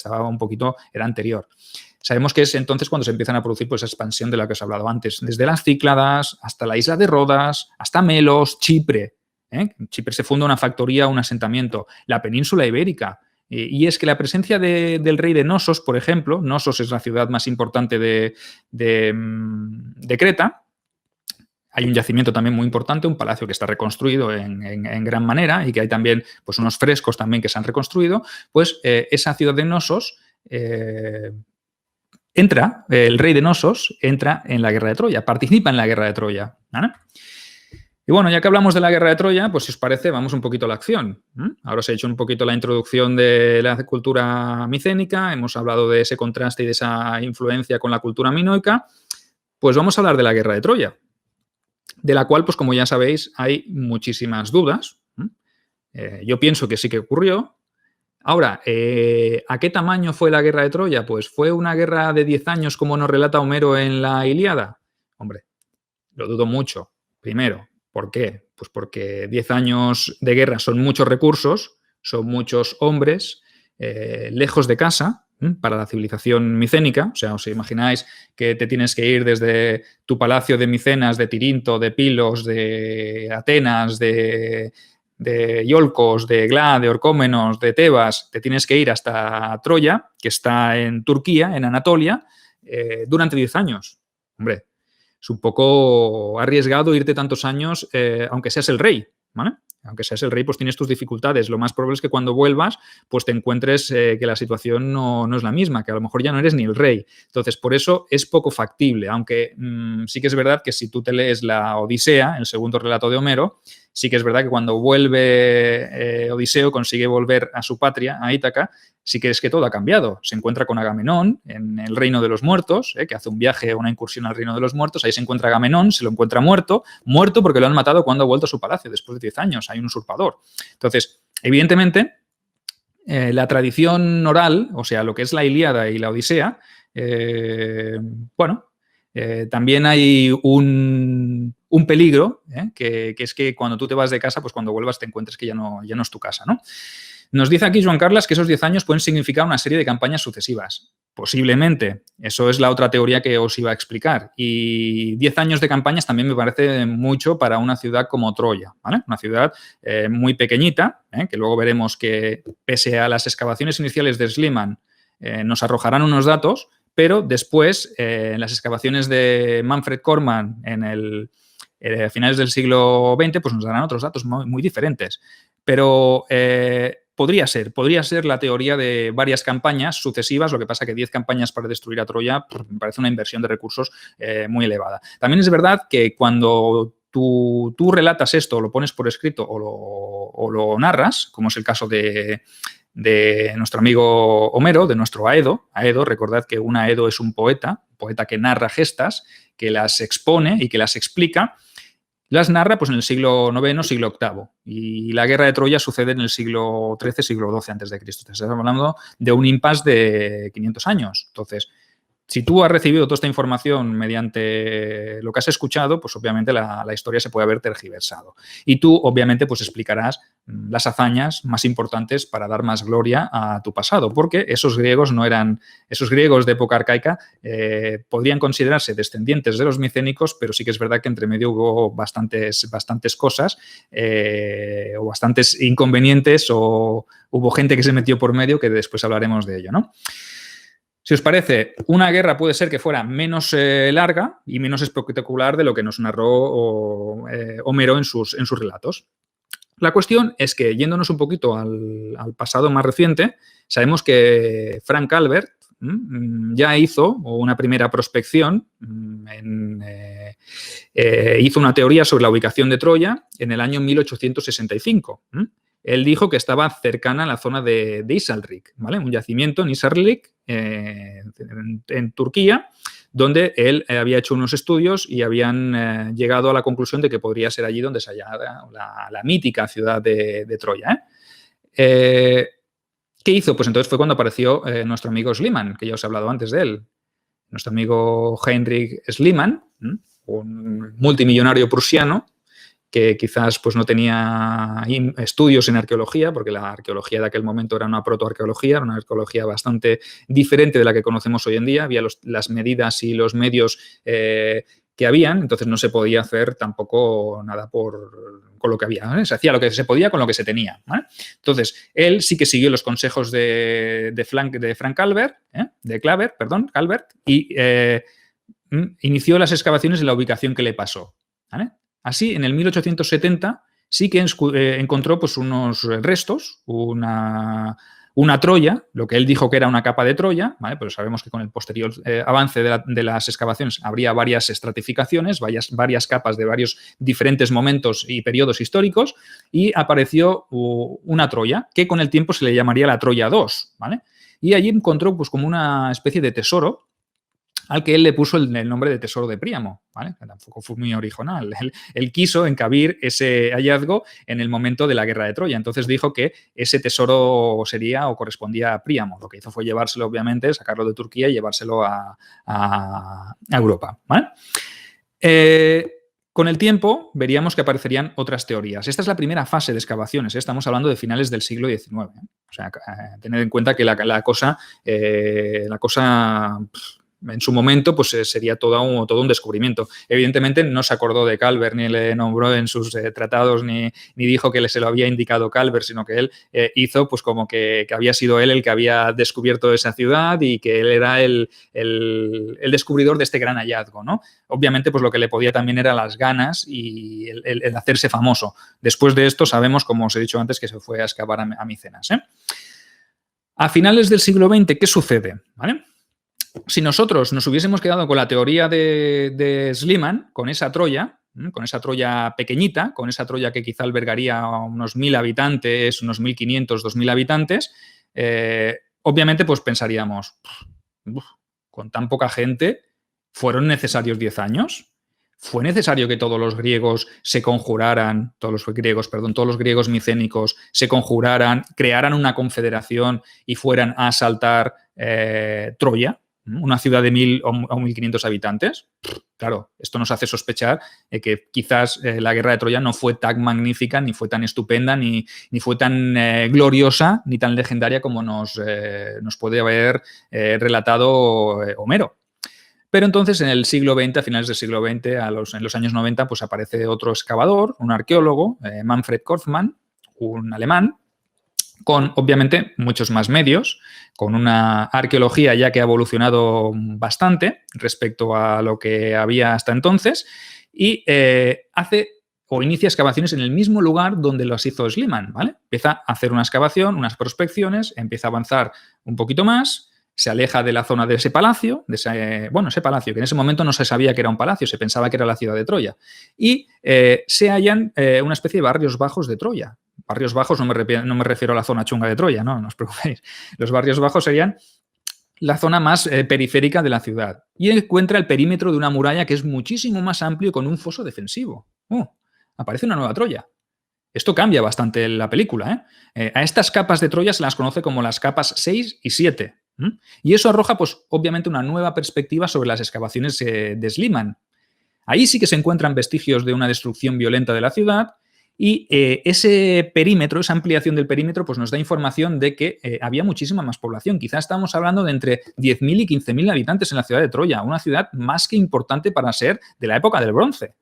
era anterior. Sabemos que es entonces cuando se empiezan a producir pues, esa expansión de la que os he hablado antes, desde las Cícladas hasta la isla de Rodas, hasta Melos, Chipre. En Chipre se funda una factoría, un asentamiento, la península ibérica. Y es que la presencia del rey de Nosos, por ejemplo, Nosos es la ciudad más importante de Creta. Hay un yacimiento también muy importante, un palacio que está reconstruido en gran manera y que hay también pues, unos frescos también que se han reconstruido. Pues esa ciudad de Nosos el rey de Nosos entra en la guerra de Troya, participa en la guerra de Troya, ¿vale? Y bueno, ya que hablamos de la guerra de Troya, pues si os parece, vamos un poquito a la acción. Ahora os he hecho un poquito la introducción de la cultura micénica, hemos hablado de ese contraste y de esa influencia con la cultura minoica, pues vamos a hablar de la guerra de Troya, de la cual, pues como ya sabéis, hay muchísimas dudas. Yo pienso que sí que ocurrió. Ahora, ¿a qué tamaño fue la guerra de Troya? Pues fue una guerra de 10 años como nos relata Homero en la Ilíada. Hombre, lo dudo mucho. Primero, ¿por qué? Pues porque 10 años de guerra son muchos recursos, son muchos hombres, lejos de casa, para la civilización micénica. O sea, os imagináis que te tienes que ir desde tu palacio de Micenas, de Tirinto, de Pilos, de Atenas, de Iolcos, de Glá, de Orcómenos, de Tebas, te tienes que ir hasta Troya, que está en Turquía, en Anatolia, durante 10 años. Hombre, es un poco arriesgado irte tantos años, aunque seas el rey, ¿vale? Aunque seas el rey, pues tienes tus dificultades. Lo más probable es que cuando vuelvas, pues te encuentres que la situación no es la misma, que a lo mejor ya no eres ni el rey. Entonces, por eso es poco factible, aunque sí que es verdad que si tú te lees la Odisea, el segundo relato de Homero, sí que es verdad que cuando vuelve Odiseo, consigue volver a su patria, a Ítaca, sí que es que todo ha cambiado. Se encuentra con Agamenón en el reino de los muertos, que hace un viaje, una incursión al reino de los muertos. Ahí se encuentra Agamenón, se lo encuentra muerto porque lo han matado cuando ha vuelto a su palacio después de 10 años. Hay un usurpador. Entonces, evidentemente, la tradición oral, o sea, lo que es la Ilíada y la Odisea, también hay un peligro, que es que cuando tú te vas de casa, pues cuando vuelvas te encuentres que ya no es tu casa, ¿no? Nos dice aquí Joan Carles que esos 10 años pueden significar una serie de campañas sucesivas. Posiblemente. Eso es la otra teoría que os iba a explicar. Y 10 años de campañas también me parece mucho para una ciudad como Troya, ¿vale? Una ciudad muy pequeñita, que luego veremos que, pese a las excavaciones iniciales de Schliemann, nos arrojarán unos datos, pero después, en las excavaciones de Manfred Kornmann a finales del siglo XX, pues nos darán otros datos muy, muy diferentes. Pero podría ser la teoría de varias campañas sucesivas, lo que pasa que 10 campañas para destruir a Troya me parece una inversión de recursos muy elevada. También es verdad que cuando tú relatas esto, o lo pones por escrito o lo narras, como es el caso de nuestro amigo Homero, de nuestro Aedo. Aedo, recordad que un Aedo es un poeta que narra gestas, que las expone y que las explica. Las narra pues en el siglo IX, siglo VIII. Y la guerra de Troya sucede en el siglo XIII, siglo XII a.C. Estamos hablando de un impasse de 500 años. Entonces, si tú has recibido toda esta información mediante lo que has escuchado, pues obviamente la historia se puede haber tergiversado. Y tú, obviamente, pues explicarás las hazañas más importantes para dar más gloria a tu pasado, porque esos griegos de época arcaica, podrían considerarse descendientes de los micénicos, pero sí que es verdad que entre medio hubo bastantes cosas o bastantes inconvenientes, o hubo gente que se metió por medio, que después hablaremos de ello, ¿no? Si os parece, una guerra puede ser que fuera menos larga y menos espectacular de lo que nos narró Homero en sus relatos. La cuestión es que, yéndonos un poquito al pasado más reciente, sabemos que Frank Albert ya hizo una primera prospección, hizo una teoría sobre la ubicación de Troya en el año 1865. Él dijo que estaba cercana a la zona de Isarlik, ¿vale? Un yacimiento en Isarlik, en Turquía, donde él había hecho unos estudios y habían llegado a la conclusión de que podría ser allí donde se hallaba la mítica ciudad de Troya. ¿Qué hizo? Pues entonces fue cuando apareció nuestro amigo Schliemann, que ya os he hablado antes de él. Nuestro amigo Heinrich Schliemann, un multimillonario prusiano, que quizás pues, no tenía estudios en arqueología, porque la arqueología de aquel momento era una protoarqueología, era una arqueología bastante diferente de la que conocemos hoy en día. Había las medidas y los medios que habían, entonces no se podía hacer tampoco nada con lo que había, ¿vale? Se hacía lo que se podía con lo que se tenía, ¿vale? Entonces, él sí que siguió los consejos de Frank Calvert, Calvert, y inició las excavaciones en la ubicación que le pasó, ¿vale? Así, en el 1870 sí que encontró pues, unos restos, una Troya, lo que él dijo que era una capa de Troya, ¿vale? Pero sabemos que con el posterior avance de las excavaciones habría varias estratificaciones, varias capas de varios diferentes momentos y periodos históricos, y apareció una Troya, que con el tiempo se le llamaría la Troya II, ¿vale? Y allí encontró pues, como una especie de tesoro, al que él le puso el nombre de Tesoro de Príamo, ¿vale? Tampoco fue muy original. Él quiso encabir ese hallazgo en el momento de la guerra de Troya. Entonces dijo que ese tesoro sería o correspondía a Príamo. Lo que hizo fue llevárselo, obviamente, sacarlo de Turquía y llevárselo a Europa, ¿vale? Con el tiempo veríamos que aparecerían otras teorías. Esta es la primera fase de excavaciones, estamos hablando de finales del siglo XIX. O sea, tened en cuenta que la cosa en su momento pues sería todo un descubrimiento. Evidentemente no se acordó de Calvert ni le nombró en sus tratados ni dijo que se lo había indicado Calvert, sino que él hizo pues como que había sido él el que había descubierto esa ciudad y que él era el descubridor de este gran hallazgo, ¿no? Obviamente pues lo que le podía también era las ganas y el hacerse famoso. Después de esto sabemos, como os he dicho antes, que se fue a excavar a Micenas, ¿eh? A finales del siglo XX, ¿qué sucede? ¿Vale? Si nosotros nos hubiésemos quedado con la teoría de Schliemann, con esa Troya pequeñita, con esa Troya que quizá albergaría unos 1.000 habitantes, unos 1.500, 2.000 habitantes, obviamente pues pensaríamos, con tan poca gente, ¿fueron necesarios 10 años? ¿Fue necesario que todos los griegos micénicos se conjuraran, crearan una confederación y fueran a asaltar Troya, una ciudad de 1.000 o 1.500 habitantes? Claro, esto nos hace sospechar que quizás la guerra de Troya no fue tan magnífica, ni fue tan estupenda, ni fue tan gloriosa, ni tan legendaria como nos puede haber relatado Homero. Pero entonces, en el siglo XX, a finales del siglo XX, en los años 90, pues aparece otro excavador, un arqueólogo, Manfred Korfmann, un alemán, con, obviamente, muchos más medios, con una arqueología ya que ha evolucionado bastante respecto a lo que había hasta entonces, y hace o inicia excavaciones en el mismo lugar donde las hizo Schliemann, ¿vale? Empieza a hacer una excavación, unas prospecciones, empieza a avanzar un poquito más, se aleja de la zona de ese palacio, ese palacio, que en ese momento no se sabía que era un palacio, se pensaba que era la ciudad de Troya, y se hallan una especie de barrios bajos de Troya. Barrios bajos no me refiero a la zona chunga de Troya, no os preocupéis. Los barrios bajos serían la zona más periférica de la ciudad. Y encuentra el perímetro de una muralla que es muchísimo más amplio con un foso defensivo. Aparece una nueva Troya. Esto cambia bastante la película, ¿eh? A estas capas de Troya se las conoce como las capas 6 y 7. Y eso arroja, pues, obviamente, una nueva perspectiva sobre las excavaciones de Schliemann. Ahí sí que se encuentran vestigios de una destrucción violenta de la ciudad y ese perímetro, esa ampliación del perímetro, pues nos da información de que había muchísima más población. Quizás estamos hablando de entre 10.000 y 15.000 habitantes en la ciudad de Troya, una ciudad más que importante para ser de la época del bronce.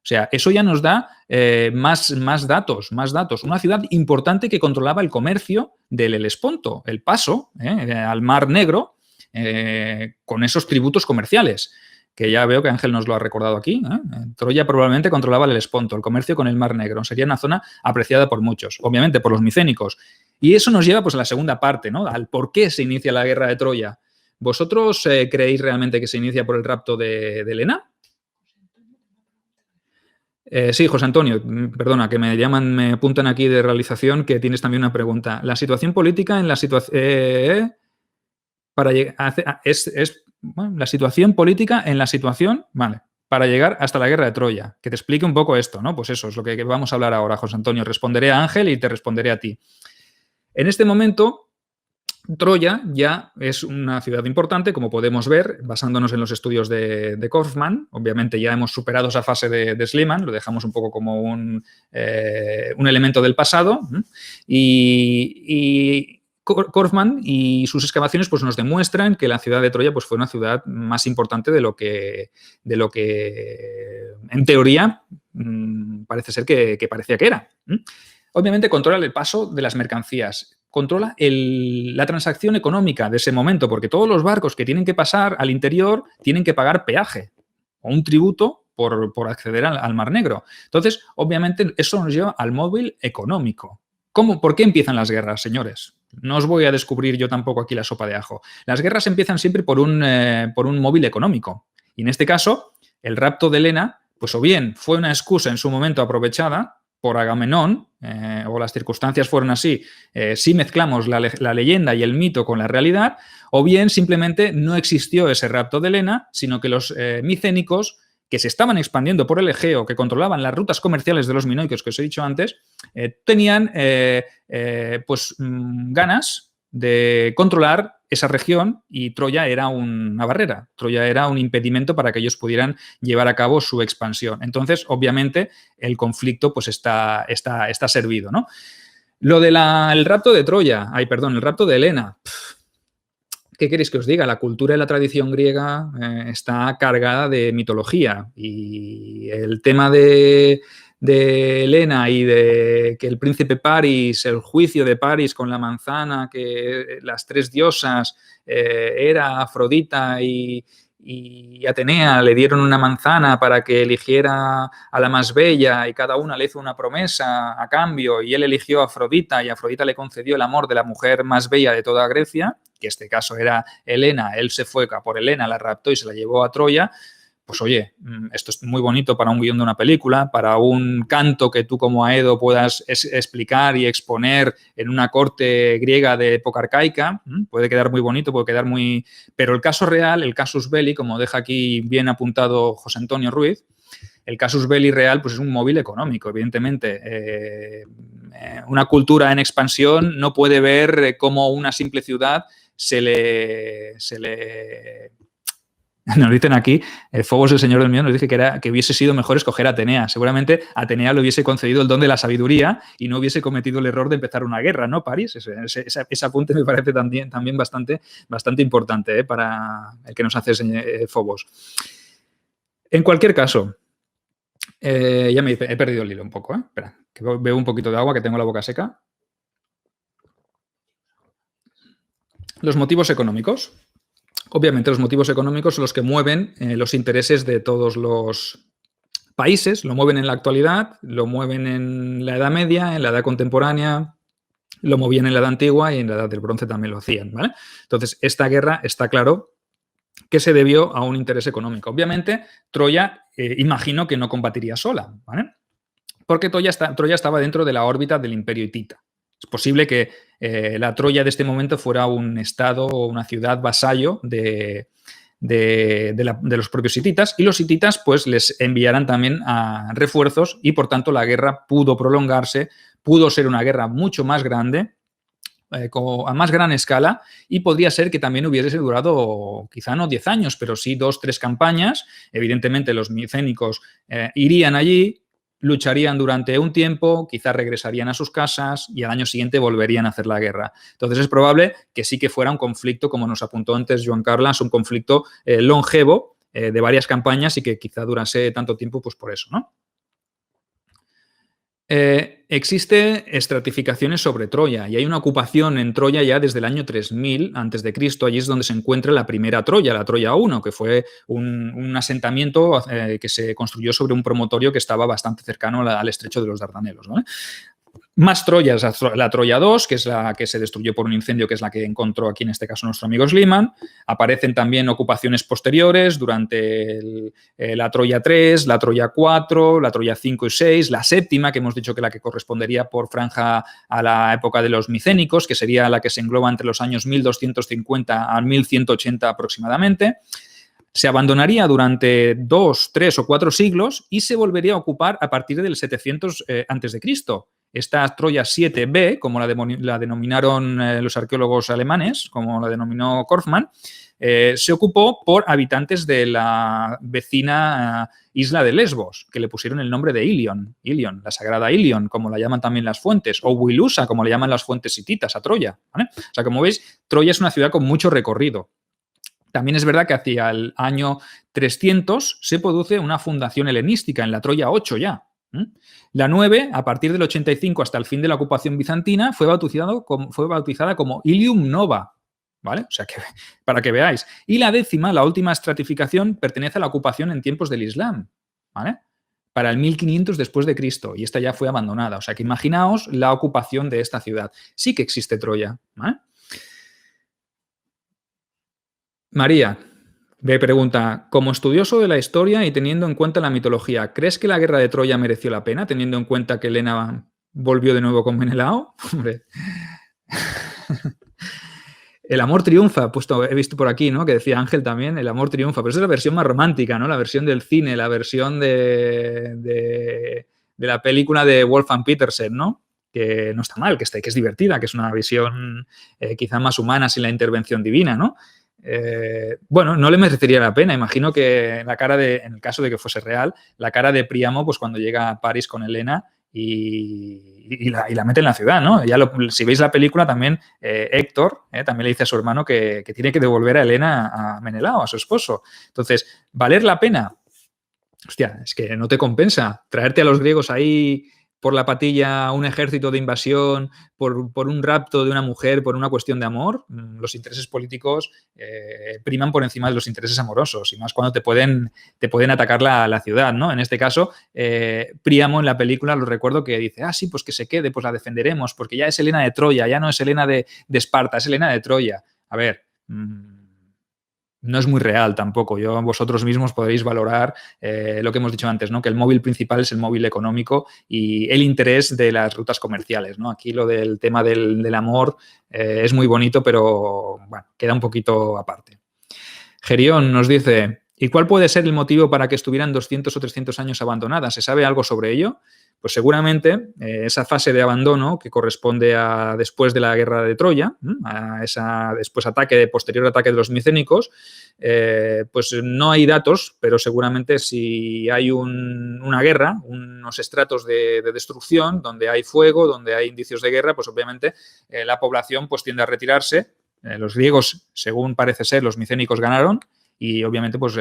O sea, eso ya nos da más datos. Una ciudad importante que controlaba el comercio del Helesponto, el paso al Mar Negro con esos tributos comerciales, que ya veo que Ángel nos lo ha recordado aquí. Troya probablemente controlaba el Helesponto, el comercio con el Mar Negro. Sería una zona apreciada por muchos, obviamente por los micénicos. Y eso nos lleva pues a la segunda parte, ¿no? Al por qué se inicia la guerra de Troya. ¿Vosotros creéis realmente que se inicia por el rapto de Helena? Sí, José Antonio, perdona, que me apuntan aquí de realización que tienes también una pregunta. La situación política en la situación... la situación política en la situación, vale, para llegar hasta la guerra de Troya. Que te explique un poco esto, ¿no? Pues eso es lo que vamos a hablar ahora, José Antonio. Responderé a Ángel y te responderé a ti. En este momento, Troya ya es una ciudad importante, como podemos ver, basándonos en los estudios de Korfmann. Obviamente ya hemos superado esa fase de Schliemann, lo dejamos un poco como un elemento del pasado. Y Korfmann y sus excavaciones pues, nos demuestran que la ciudad de Troya pues, fue una ciudad más importante de lo que en teoría parece ser que parecía que era. Obviamente controla el paso de las mercancías, controla la transacción económica de ese momento, porque todos los barcos que tienen que pasar al interior tienen que pagar peaje o un tributo por acceder al Mar Negro. Entonces, obviamente, eso nos lleva al móvil económico. ¿Por qué empiezan las guerras, señores? No os voy a descubrir yo tampoco aquí la sopa de ajo. Las guerras empiezan siempre por un móvil económico. Y en este caso, el rapto de Helena, pues o bien fue una excusa en su momento aprovechada por Agamenón, o las circunstancias fueron así, si mezclamos la leyenda y el mito con la realidad, o bien simplemente no existió ese rapto de Helena, sino que los micénicos, que se estaban expandiendo por el Egeo, que controlaban las rutas comerciales de los minoicos que os he dicho antes, tenían ganas de controlar esa región y Troya era una barrera, Troya era un impedimento para que ellos pudieran llevar a cabo su expansión. Entonces, obviamente, el conflicto pues, está servido, ¿no? Lo del rapto de Troya, el rapto de Helena. ¿Qué queréis que os diga? La cultura y la tradición griega está cargada de mitología y el tema de Helena y de que el príncipe Paris, el juicio de Paris con la manzana, que las tres diosas, Hera, Afrodita y Atenea le dieron una manzana para que eligiera a la más bella y cada una le hizo una promesa a cambio y él eligió a Afrodita y Afrodita le concedió el amor de la mujer más bella de toda Grecia, que este caso era Helena, él se fue por Helena, la raptó y se la llevó a Troya. Pues oye, esto es muy bonito para un guión de una película, para un canto que tú como Aedo puedas explicar y exponer en una corte griega de época arcaica. Puede quedar muy bonito, puede quedar muy... Pero el caso real, el casus belli, como deja aquí bien apuntado José Antonio Ruiz, el casus belli real pues es un móvil económico, evidentemente. Una cultura en expansión no puede ver cómo una simple ciudad se le nos dicen aquí, Fobos, el señor del mío, nos dice que hubiese sido mejor escoger a Atenea. Seguramente Atenea le hubiese concedido el don de la sabiduría y no hubiese cometido el error de empezar una guerra, ¿no, París? Ese apunte me parece también bastante importante para el que nos hace Fobos. En cualquier caso, ya me he perdido el hilo un poco, Espera, que bebo un poquito de agua, que tengo la boca seca. Los motivos económicos. Obviamente los motivos económicos son los que mueven los intereses de todos los países, lo mueven en la actualidad, lo mueven en la Edad Media, en la Edad Contemporánea, lo movían en la Edad Antigua y en la Edad del Bronce también lo hacían, ¿vale? Entonces, esta guerra está claro que se debió a un interés económico. Obviamente, Troya, imagino que no combatiría sola, ¿vale? Porque Troya estaba dentro de la órbita del Imperio hitita. Es posible que la Troya de este momento fuera un estado o una ciudad vasallo de los propios hititas y los hititas pues les enviaran también a refuerzos y por tanto la guerra pudo prolongarse, pudo ser una guerra mucho más grande, a más gran escala y podría ser que también hubiese durado quizá no 10 años, pero sí 2, 3 campañas. Evidentemente los micénicos irían allí, lucharían durante un tiempo, quizás regresarían a sus casas y al año siguiente volverían a hacer la guerra. Entonces es probable que sí que fuera un conflicto, como nos apuntó antes Joan Carles, un conflicto longevo de varias campañas y que quizá durase tanto tiempo pues por eso, ¿no? Existe estratificaciones sobre Troya y hay una ocupación en Troya ya desde el año 3000 a.C. Allí es donde se encuentra la primera Troya, la Troya I, que fue un asentamiento que se construyó sobre un promontorio que estaba bastante cercano al estrecho de los Dardanelos, ¿vale? Más Troyas, la Troya II, que es la que se destruyó por un incendio, que es la que encontró aquí en este caso nuestro amigo Schliemann. Aparecen también ocupaciones posteriores durante la Troya III, la Troya IV, la Troya V y VI, la séptima, que hemos dicho que la que correspondería por franja a la época de los micénicos, que sería la que se engloba entre los años 1250 a 1180 aproximadamente. Se abandonaría durante 2, 3 o 4 siglos y se volvería a ocupar a partir del 700 a.C. Esta Troya 7b, como la denominaron los arqueólogos alemanes, como la denominó Korfmann, se ocupó por habitantes de la vecina isla de Lesbos, que le pusieron el nombre de Ilion, la sagrada Ilion, como la llaman también las fuentes, o Wilusa, como le llaman las fuentes hititas a Troya, ¿vale? O sea, como veis, Troya es una ciudad con mucho recorrido. También es verdad que hacia el año 300 se produce una fundación helenística en la Troya 8 ya. La 9, a partir del 85 hasta el fin de la ocupación bizantina, fue bautizada como Ilium Nova, ¿vale? O sea, que, para que veáis. Y la 10ª, la última estratificación, pertenece a la ocupación en tiempos del Islam, ¿vale? Para el 1500 después de Cristo, y esta ya fue abandonada. O sea, que imaginaos la ocupación de esta ciudad. Sí que existe Troya, ¿vale? María me pregunta, como estudioso de la historia y teniendo en cuenta la mitología, ¿crees que la guerra de Troya mereció la pena, teniendo en cuenta que Helena volvió de nuevo con Menelao? Hombre. El amor triunfa, he visto por aquí, ¿no? Que decía Ángel también, el amor triunfa, pero esa es la versión más romántica, ¿no? La versión del cine, la versión de la película de Wolfgang Petersen, ¿no? Que no está mal, que es divertida, que es una visión quizá más humana sin la intervención divina, ¿no? Bueno, no le merecería la pena. Imagino que en el caso de que fuese real, la cara de Príamo, pues cuando llega a París con Helena y la mete en la ciudad, ¿no? Ya si veis la película también, Héctor también le dice a su hermano que tiene que devolver a Helena a Menelao, a su esposo. Entonces, ¿valer la pena? Hostia, es que no te compensa traerte a los griegos ahí por la patilla, un ejército de invasión, por un rapto de una mujer, por una cuestión de amor. Los intereses políticos priman por encima de los intereses amorosos, y más cuando te pueden atacar la ciudad, ¿no? En este caso, Príamo en la película, lo recuerdo, que dice, sí, pues que se quede, pues la defenderemos, porque ya es Helena de Troya, ya no es Helena de Esparta, es Helena de Troya. A ver, no es muy real tampoco. Vosotros mismos podréis valorar lo que hemos dicho antes, ¿no? Que el móvil principal es el móvil económico y el interés de las rutas comerciales, ¿no? Aquí lo del tema del amor es muy bonito, pero bueno, queda un poquito aparte. Gerión nos dice, ¿y cuál puede ser el motivo para que estuvieran 200 o 300 años abandonadas? ¿Se sabe algo sobre ello? Pues seguramente esa fase de abandono que corresponde a después de la guerra de Troya, a esa posterior ataque de los micénicos, pues no hay datos, pero seguramente si hay una guerra, unos estratos de destrucción, donde hay fuego, donde hay indicios de guerra, pues obviamente la población pues tiende a retirarse. Los griegos, según parece ser, los micénicos ganaron, y obviamente pues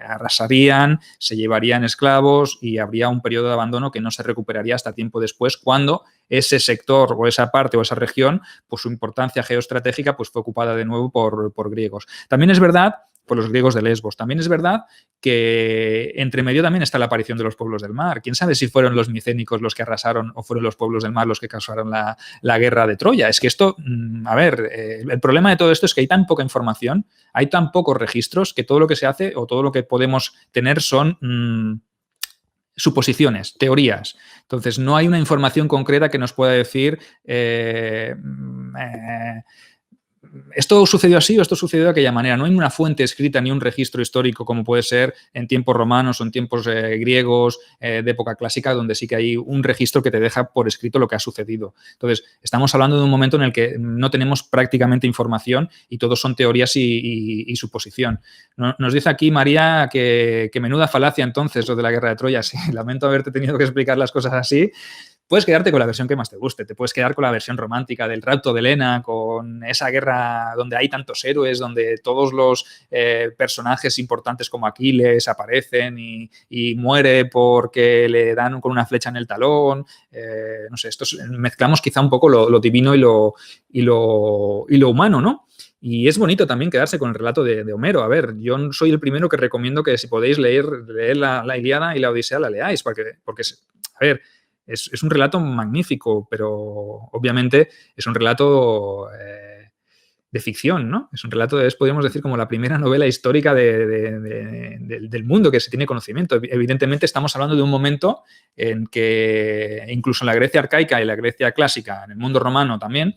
arrasarían, se llevarían esclavos y habría un periodo de abandono que no se recuperaría hasta tiempo después, cuando ese sector o esa parte o esa región, pues su importancia geoestratégica pues fue ocupada de nuevo por griegos. También es verdad, por los griegos de Lesbos, también es verdad que entre medio también está la aparición de los pueblos del mar. ¿Quién sabe si fueron los micénicos los que arrasaron o fueron los pueblos del mar los que causaron la guerra de Troya? Es que esto, el problema de todo esto es que hay tan poca información, hay tan pocos registros, que todo lo que se hace o todo lo que podemos tener son suposiciones, teorías. Entonces, no hay una información concreta que nos pueda decir esto sucedió así o esto sucedió de aquella manera. No hay una fuente escrita ni un registro histórico como puede ser en tiempos romanos o en tiempos griegos de época clásica, donde sí que hay un registro que te deja por escrito lo que ha sucedido. Entonces, estamos hablando de un momento en el que no tenemos prácticamente información y todo son teorías y suposición. Nos dice aquí María que menuda falacia entonces lo de la guerra de Troya. Sí, lamento haberte tenido que explicar las cosas así. Puedes quedarte con la versión que más te guste, te puedes quedar con la versión romántica del rapto de Helena, con esa guerra donde hay tantos héroes, donde todos los personajes importantes como Aquiles aparecen y muere porque le dan con una flecha en el talón. No sé, mezclamos quizá un poco lo divino y lo humano, ¿no? Y es bonito también quedarse con el relato de Homero. A ver, yo soy el primero que recomiendo que si podéis leer la Ilíada y la Odisea, la leáis, porque a ver, es un relato magnífico, pero obviamente es un relato de ficción, ¿no? Es un relato, podríamos decir, como la primera novela histórica del mundo que se tiene conocimiento. Evidentemente estamos hablando de un momento en que, incluso en la Grecia arcaica y la Grecia clásica, en el mundo romano también,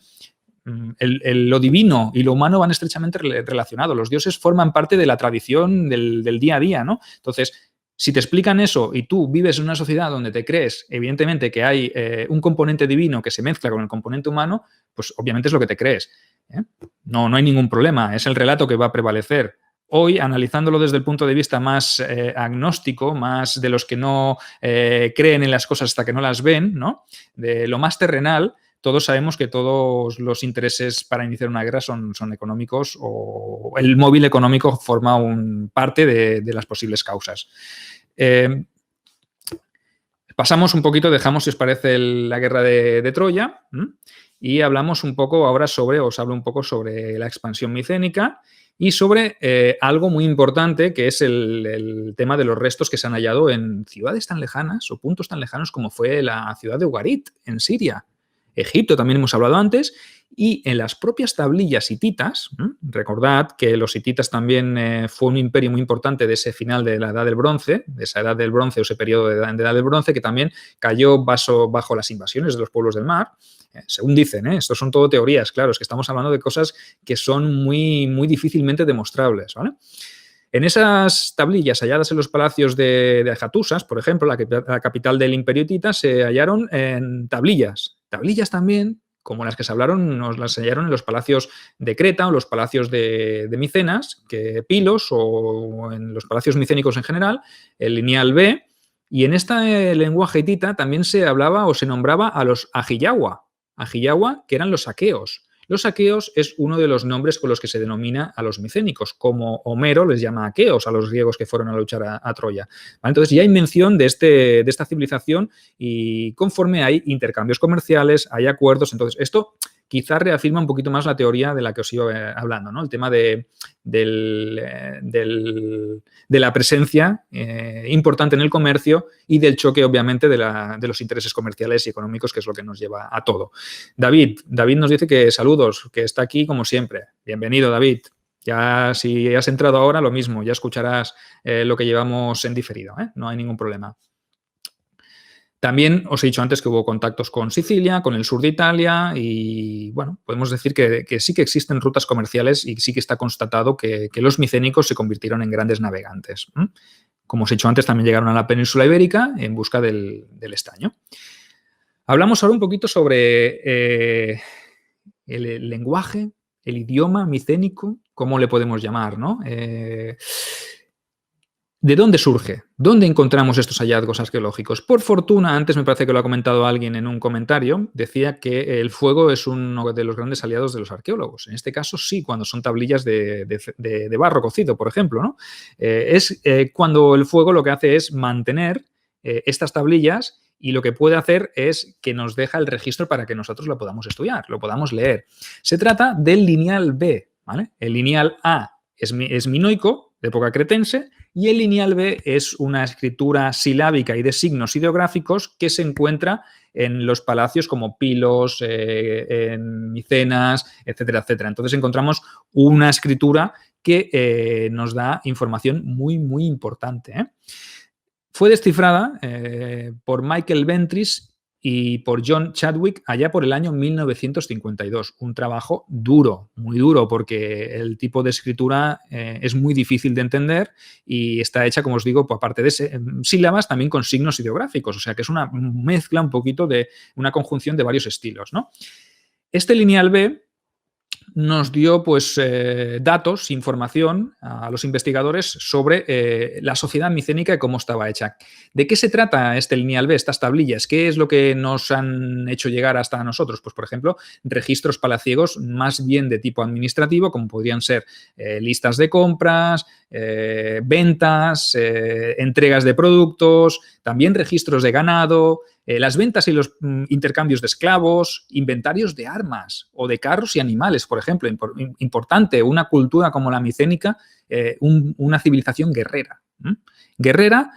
lo divino y lo humano van estrechamente relacionados. Los dioses forman parte de la tradición del día a día, ¿no? Entonces, si te explican eso y tú vives en una sociedad donde te crees, evidentemente, que hay un componente divino que se mezcla con el componente humano, pues obviamente es lo que te crees. No hay ningún problema, es el relato que va a prevalecer. Hoy, analizándolo desde el punto de vista más agnóstico, más de los que no creen en las cosas hasta que no las ven, ¿no? De lo más terrenal, todos sabemos que todos los intereses para iniciar una guerra son económicos, o el móvil económico forma parte de las posibles causas. Pasamos un poquito, dejamos, si os parece, la guerra de Troya, y hablamos un poco ahora os hablo un poco sobre la expansión micénica y sobre algo muy importante, que es el tema de los restos que se han hallado en ciudades tan lejanas o puntos tan lejanos como fue la ciudad de Ugarit, en Siria. Egipto también hemos hablado antes, y en las propias tablillas hititas, recordad que los hititas también fue un imperio muy importante de ese final de la Edad del Bronce, de esa Edad del Bronce o ese periodo de Edad del Bronce, que también cayó bajo las invasiones de los pueblos del mar. Según dicen, estos son todo teorías, claro, es que estamos hablando de cosas que son muy, muy difícilmente demostrables, ¿vale? En esas tablillas halladas en los palacios de Hatusas, por ejemplo, la capital del imperio hitita, se hallaron en tablillas. Tablillas también, como las que se hablaron, nos las hallaron en los palacios de Creta o los palacios de Micenas, Pilos, o en los palacios micénicos en general, el Lineal B, Y en este lenguaje hitita también se hablaba o se nombraba a los ajiyawa, que eran los aqueos. Los aqueos es uno de los nombres con los que se denomina a los micénicos, como Homero les llama aqueos a los griegos que fueron a luchar a Troya. ¿Vale? Entonces ya hay mención de esta civilización y conforme hay intercambios comerciales, hay acuerdos. Entonces esto quizás reafirma un poquito más la teoría de la que os iba hablando, ¿no? El tema de la presencia importante en el comercio y del choque, obviamente, de los intereses comerciales y económicos, que es lo que nos lleva a todo. David nos dice que saludos, que está aquí como siempre. Bienvenido, David. Ya si has entrado ahora, lo mismo, ya escucharás lo que llevamos en diferido, ¿eh? No hay ningún problema. También os he dicho antes que hubo contactos con Sicilia, con el sur de Italia y, bueno, podemos decir que sí que existen rutas comerciales y sí que está constatado que los micénicos se convirtieron en grandes navegantes. Como os he dicho antes, también llegaron a la península ibérica en busca del estaño. Hablamos ahora un poquito sobre el lenguaje, el idioma micénico, ¿cómo le podemos llamar, no? ¿De dónde surge? ¿Dónde encontramos estos hallazgos arqueológicos? Por fortuna, antes me parece que lo ha comentado alguien en un comentario, decía que el fuego es uno de los grandes aliados de los arqueólogos. En este caso sí, cuando son tablillas de barro cocido, por ejemplo, ¿no? Cuando el fuego lo que hace es mantener estas tablillas y lo que puede hacer es que nos deja el registro para que nosotros lo podamos estudiar, lo podamos leer. Se trata del lineal B, ¿vale? El lineal A es minoico, de época cretense, y el lineal B es una escritura silábica y de signos ideográficos que se encuentra en los palacios como Pilos, en Micenas, etcétera, etcétera. Entonces encontramos una escritura que nos da información muy, muy importante, ¿eh? Fue descifrada por Michael Ventris y por John Chadwick allá por el año 1952. Un trabajo duro, muy duro, porque el tipo de escritura es muy difícil de entender y está hecha, como os digo, aparte de sílabas, también con signos ideográficos. O sea, que es una mezcla un poquito de una conjunción de varios estilos, ¿no? Este lineal B nos dio pues datos, información a los investigadores sobre la sociedad micénica y cómo estaba hecha. ¿De qué se trata este lineal B, estas tablillas? ¿Qué es lo que nos han hecho llegar hasta nosotros? Pues, por ejemplo, registros palaciegos más bien de tipo administrativo, como podrían ser listas de compras, ventas, entregas de productos, también registros de ganado, las ventas y los intercambios de esclavos, inventarios de armas o de carros y animales, por ejemplo. Importante, una cultura como la micénica, una civilización guerrera. Guerrera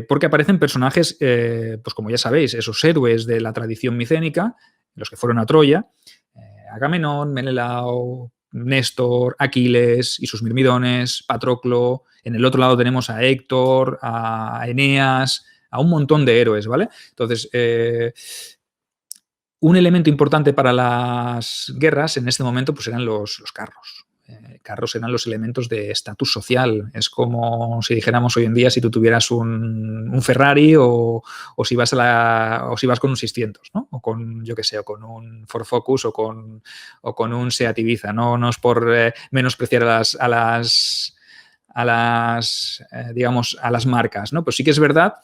porque aparecen personajes, pues como ya sabéis, esos héroes de la tradición micénica, los que fueron a Troya, Agamenón, Menelao, Néstor, Aquiles y sus mirmidones, Patroclo. En el otro lado tenemos a Héctor, a Eneas, a un montón de héroes, ¿vale? Entonces, un elemento importante para las guerras en este momento pues eran los carros. Carros eran los elementos de estatus social. Es como si dijéramos hoy en día si tú tuvieras un Ferrari o si vas con un 600, ¿no? O con, yo qué sé, o con un Ford Focus o con un Seat Ibiza. No es por menospreciar a las marcas, ¿no? Pues sí que es verdad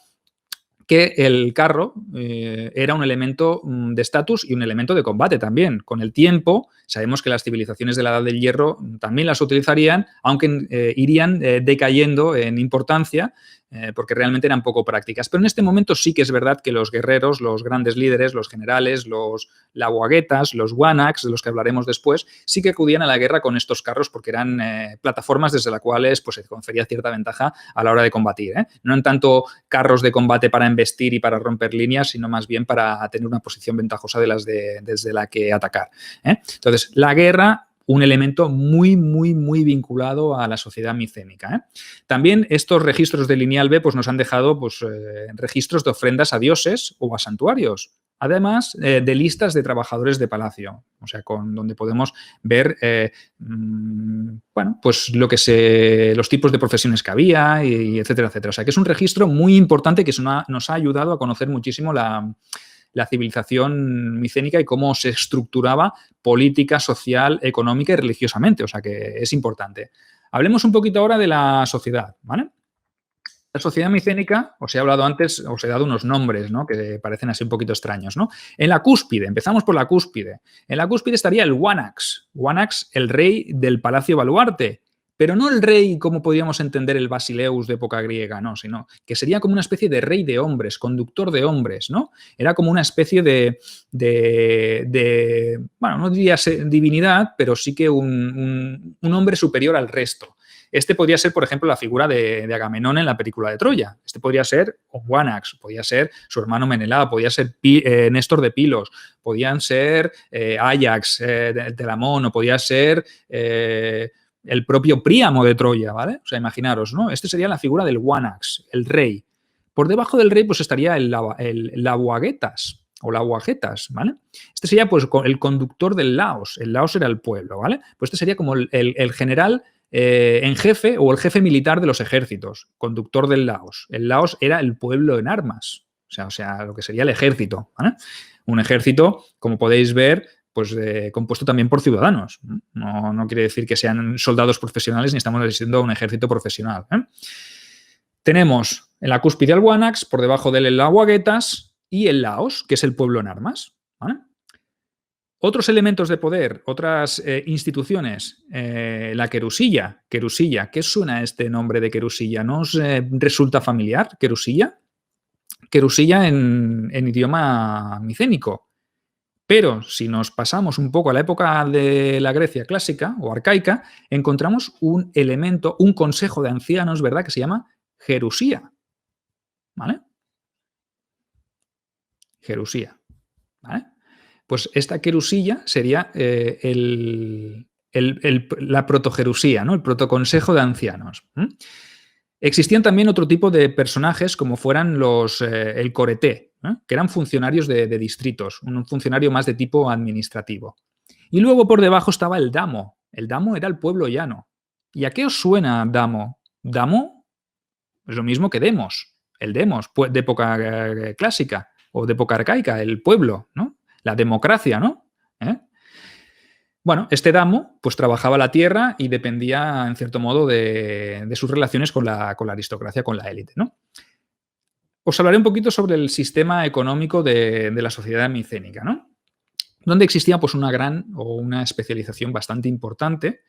que el carro era un elemento de estatus y un elemento de combate también. Con el tiempo, sabemos que las civilizaciones de la Edad del Hierro también las utilizarían, aunque irían decayendo en importancia, porque realmente eran poco prácticas. Pero en este momento sí que es verdad que los guerreros, los grandes líderes, los generales, los laguaguetas, los wanaks, de los que hablaremos después, sí que acudían a la guerra con estos carros porque eran plataformas desde las cuales pues, se confería cierta ventaja a la hora de combatir. No en tanto carros de combate para embestir y para romper líneas, sino más bien para tener una posición ventajosa desde la que atacar. Entonces, la guerra, un elemento muy, muy, muy vinculado a la sociedad micénica. También estos registros de lineal B pues, nos han dejado pues, registros de ofrendas a dioses o a santuarios, además de listas de trabajadores de palacio, o sea, donde podemos ver bueno, pues los tipos de profesiones que había, y etcétera, etcétera. O sea, que es un registro muy importante que nos ha ayudado a conocer muchísimo la civilización micénica y cómo se estructuraba política, social, económica y religiosamente. O sea que es importante. Hablemos un poquito ahora de la sociedad, ¿vale? La sociedad micénica, os he hablado antes, os he dado unos nombres, ¿no? Que parecen así un poquito extraños, ¿no? En la cúspide, empezamos por la cúspide. En la cúspide estaría el Wanax. Wanax, el rey del Palacio Baluarte. Pero no el rey como podríamos entender el Basileus de época griega, no, sino que sería como una especie de rey de hombres, conductor de hombres, ¿no? Era como una especie bueno, no diría divinidad, pero sí que un hombre superior al resto. Este podría ser, por ejemplo, la figura de Agamenón en la película de Troya. Este podría ser Wanax, podría ser su hermano Menelao, podría ser Néstor de Pilos, podían ser Ajax de Telamón, o podía ser el propio Príamo de Troya, ¿vale? O sea, imaginaros, ¿no? Este sería la figura del Wanax, el rey. Por debajo del rey, pues estaría el Laguagetas o Laguagetas, ¿vale? Este sería, pues, el conductor del Laos. El Laos era el pueblo, ¿vale? Pues este sería como el general en jefe o el jefe militar de los ejércitos, conductor del Laos. El Laos era el pueblo en armas, o sea lo que sería el ejército, ¿vale? Un ejército, como podéis ver, pues compuesto también por ciudadanos. No quiere decir que sean soldados profesionales ni estamos asistiendo a un ejército profesional. Tenemos en la cúspide al Wanax, por debajo del Laguagetas y el Laos, que es el pueblo en armas, ¿vale? Otros elementos de poder, otras instituciones, la Querusilla. Querusilla, ¿qué suena este nombre de Querusilla? ¿No os resulta familiar, Querusilla? Querusilla en idioma micénico. Pero si nos pasamos un poco a la época de la Grecia clásica o arcaica, encontramos un elemento, un consejo de ancianos, ¿verdad?, que se llama Gerusía. ¿Vale? Gerusía. ¿Vale? Pues esta querusilla sería la protojerusía, ¿no? El protoconsejo de ancianos. Existían también otro tipo de personajes como fueran el coreté, que eran funcionarios de distritos, un funcionario más de tipo administrativo. Y luego por debajo estaba el damo. El damo era el pueblo llano. ¿Y a qué os suena damo? Damo es lo mismo que demos, el demos de época clásica o de época arcaica, el pueblo, ¿no? La democracia, ¿no? Bueno, este damo pues trabajaba la tierra y dependía, en cierto modo, de sus relaciones con la aristocracia, con la élite, ¿no? Os hablaré un poquito sobre el sistema económico de la sociedad micénica, ¿no? Donde existía pues una especialización bastante importante,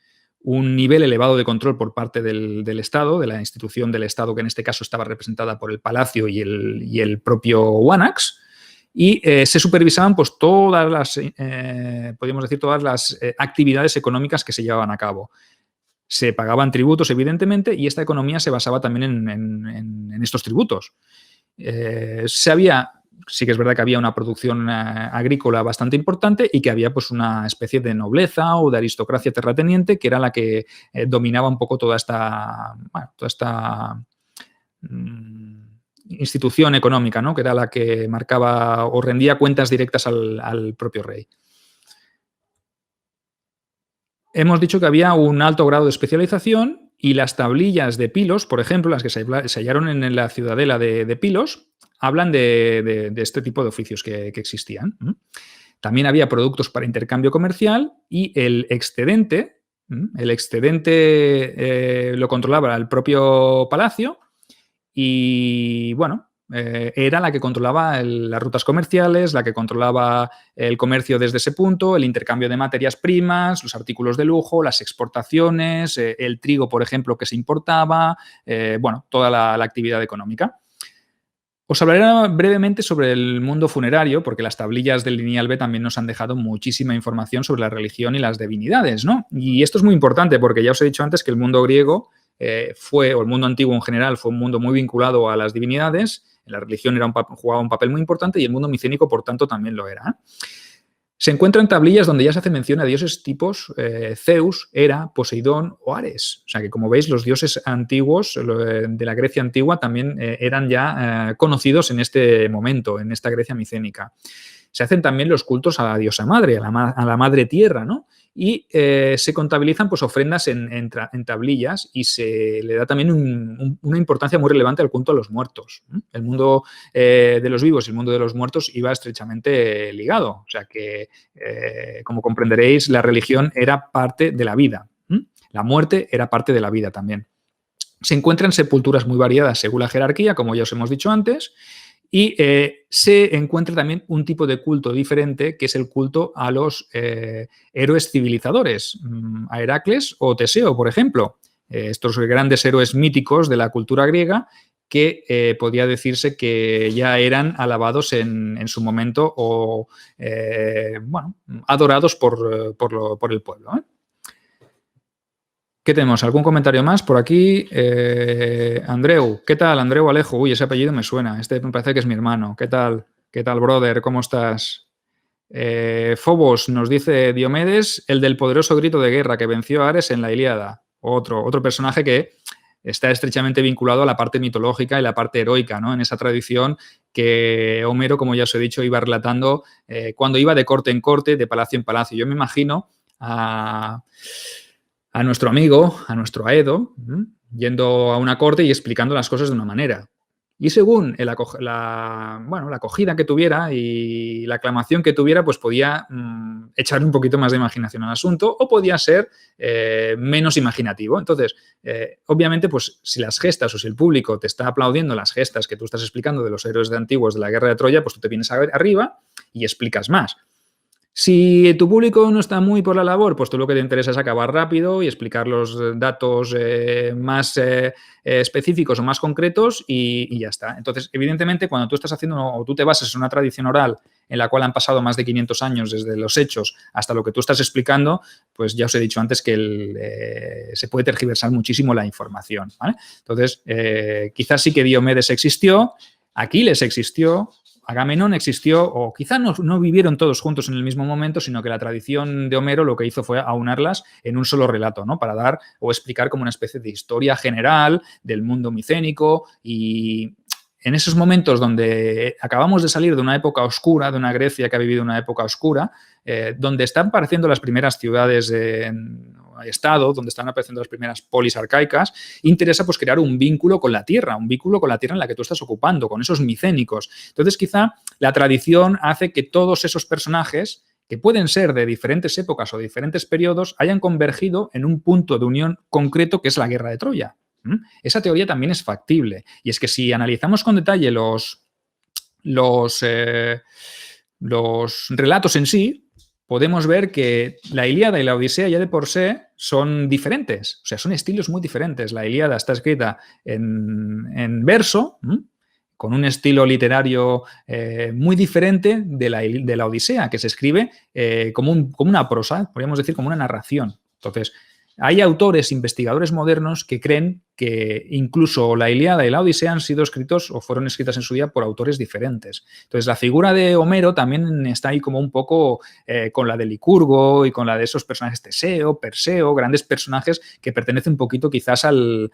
un nivel elevado de control por parte del Estado, de la institución del Estado, que en este caso estaba representada por el Palacio y el propio Wanax, y se supervisaban pues todas las, podríamos decir, todas las actividades económicas que se llevaban a cabo. Se pagaban tributos, evidentemente, y esta economía se basaba también en estos tributos. Sí que es verdad que había una producción agrícola bastante importante y que había pues una especie de nobleza o de aristocracia terrateniente que era la que dominaba un poco toda esta institución económica, ¿no? Que era la que marcaba o rendía cuentas directas al propio rey. Hemos dicho que había un alto grado de especialización y las tablillas de Pilos, por ejemplo, las que se hallaron en la ciudadela de Pilos, hablan de este tipo de oficios que existían. También había productos para intercambio comercial y el excedente lo controlaba el propio palacio y, bueno, era la que controlaba las rutas comerciales, la que controlaba el comercio desde ese punto, el intercambio de materias primas, los artículos de lujo, las exportaciones, el trigo, por ejemplo, que se importaba, bueno, toda la actividad económica. Os hablaré brevemente sobre el mundo funerario, porque las tablillas del lineal B también nos han dejado muchísima información sobre la religión y las divinidades, ¿no? Y esto es muy importante porque ya os he dicho antes que el mundo griego o el mundo antiguo en general, fue un mundo muy vinculado a las divinidades. La religión jugaba un papel muy importante y el mundo micénico, por tanto, también lo era. Se encuentran tablillas donde ya se hace mención a dioses tipos Zeus, Hera, Poseidón o Ares. O sea que, como veis, los dioses antiguos de la Grecia antigua también eran ya conocidos en este momento, en esta Grecia micénica. Se hacen también los cultos a la diosa madre, a la madre tierra, ¿no? Y se contabilizan pues, ofrendas en tablillas y se le da también una importancia muy relevante al culto a los muertos. El mundo de los vivos y el mundo de los muertos iba estrechamente ligado. O sea que, como comprenderéis, la religión era parte de la vida. La muerte era parte de la vida también. se encuentran sepulturas muy variadas según la jerarquía, como ya os hemos dicho antes, y se encuentra también un tipo de culto diferente, que es el culto a los héroes civilizadores, a Heracles o Teseo, por ejemplo. Estos grandes héroes míticos de la cultura griega que podía decirse que ya eran alabados en su momento o, bueno, adorados por el pueblo, ¿eh? ¿Qué tenemos? ¿Algún comentario más por aquí? Andreu, ¿qué tal? Andreu Alejo. Uy, ese apellido me suena. Este me parece que es mi hermano. ¿Qué tal? ¿Qué tal, brother? ¿Cómo estás? Fobos, nos dice Diomedes, el del poderoso grito de guerra que venció a Ares en la Ilíada. Otro personaje que está estrechamente vinculado a la parte mitológica y la parte heroica, ¿no? En esa tradición que Homero, como ya os he dicho, iba relatando cuando iba de corte en corte, de palacio en palacio. Yo me imagino a nuestro amigo, a nuestro Aedo, yendo a una corte y explicando las cosas de una manera. Y según la acogida que tuviera y la aclamación que tuviera, pues podía echar un poquito más de imaginación al asunto o podía ser menos imaginativo. Entonces, obviamente, pues si las gestas o si el público te está aplaudiendo las gestas que tú estás explicando de los héroes de antiguos de la guerra de Troya, pues tú te vienes arriba y explicas más. Si tu público no está muy por la labor, pues tú lo que te interesa es acabar rápido y explicar los datos más específicos o más concretos y ya está. Entonces, evidentemente, cuando tú estás haciendo o tú te basas en una tradición oral en la cual han pasado más de 500 años desde los hechos hasta lo que tú estás explicando, pues ya os he dicho antes que se puede tergiversar muchísimo la información, ¿vale? Entonces, quizás sí que Diomedes existió, Aquiles existió, Agamenón existió, o quizá no vivieron todos juntos en el mismo momento, sino que la tradición de Homero lo que hizo fue aunarlas en un solo relato, ¿no? Para dar o explicar como una especie de historia general del mundo micénico y en esos momentos donde acabamos de salir de una época oscura, de una Grecia que ha vivido una época oscura, donde están apareciendo las primeras ciudades estado, donde están apareciendo las primeras polis arcaicas, interesa pues crear un vínculo con la tierra en la que tú estás ocupando, con esos micénicos. Entonces, quizá la tradición hace que todos esos personajes, que pueden ser de diferentes épocas o diferentes periodos, hayan convergido en un punto de unión concreto que es la guerra de Troya. Esa teoría también es factible. Y es que si analizamos con detalle los relatos en sí, podemos ver que la Ilíada y la Odisea ya de por sí son diferentes, o sea, son estilos muy diferentes. La Ilíada está escrita en verso, con un estilo literario muy diferente de la Odisea, que se escribe como una prosa, podríamos decir como una narración. Entonces, hay autores, investigadores modernos que creen que incluso la Ilíada y la Odisea han sido escritos o fueron escritas en su día por autores diferentes. Entonces, la figura de Homero también está ahí como un poco con la de Licurgo y con la de esos personajes Teseo, Perseo, grandes personajes que pertenecen un poquito quizás al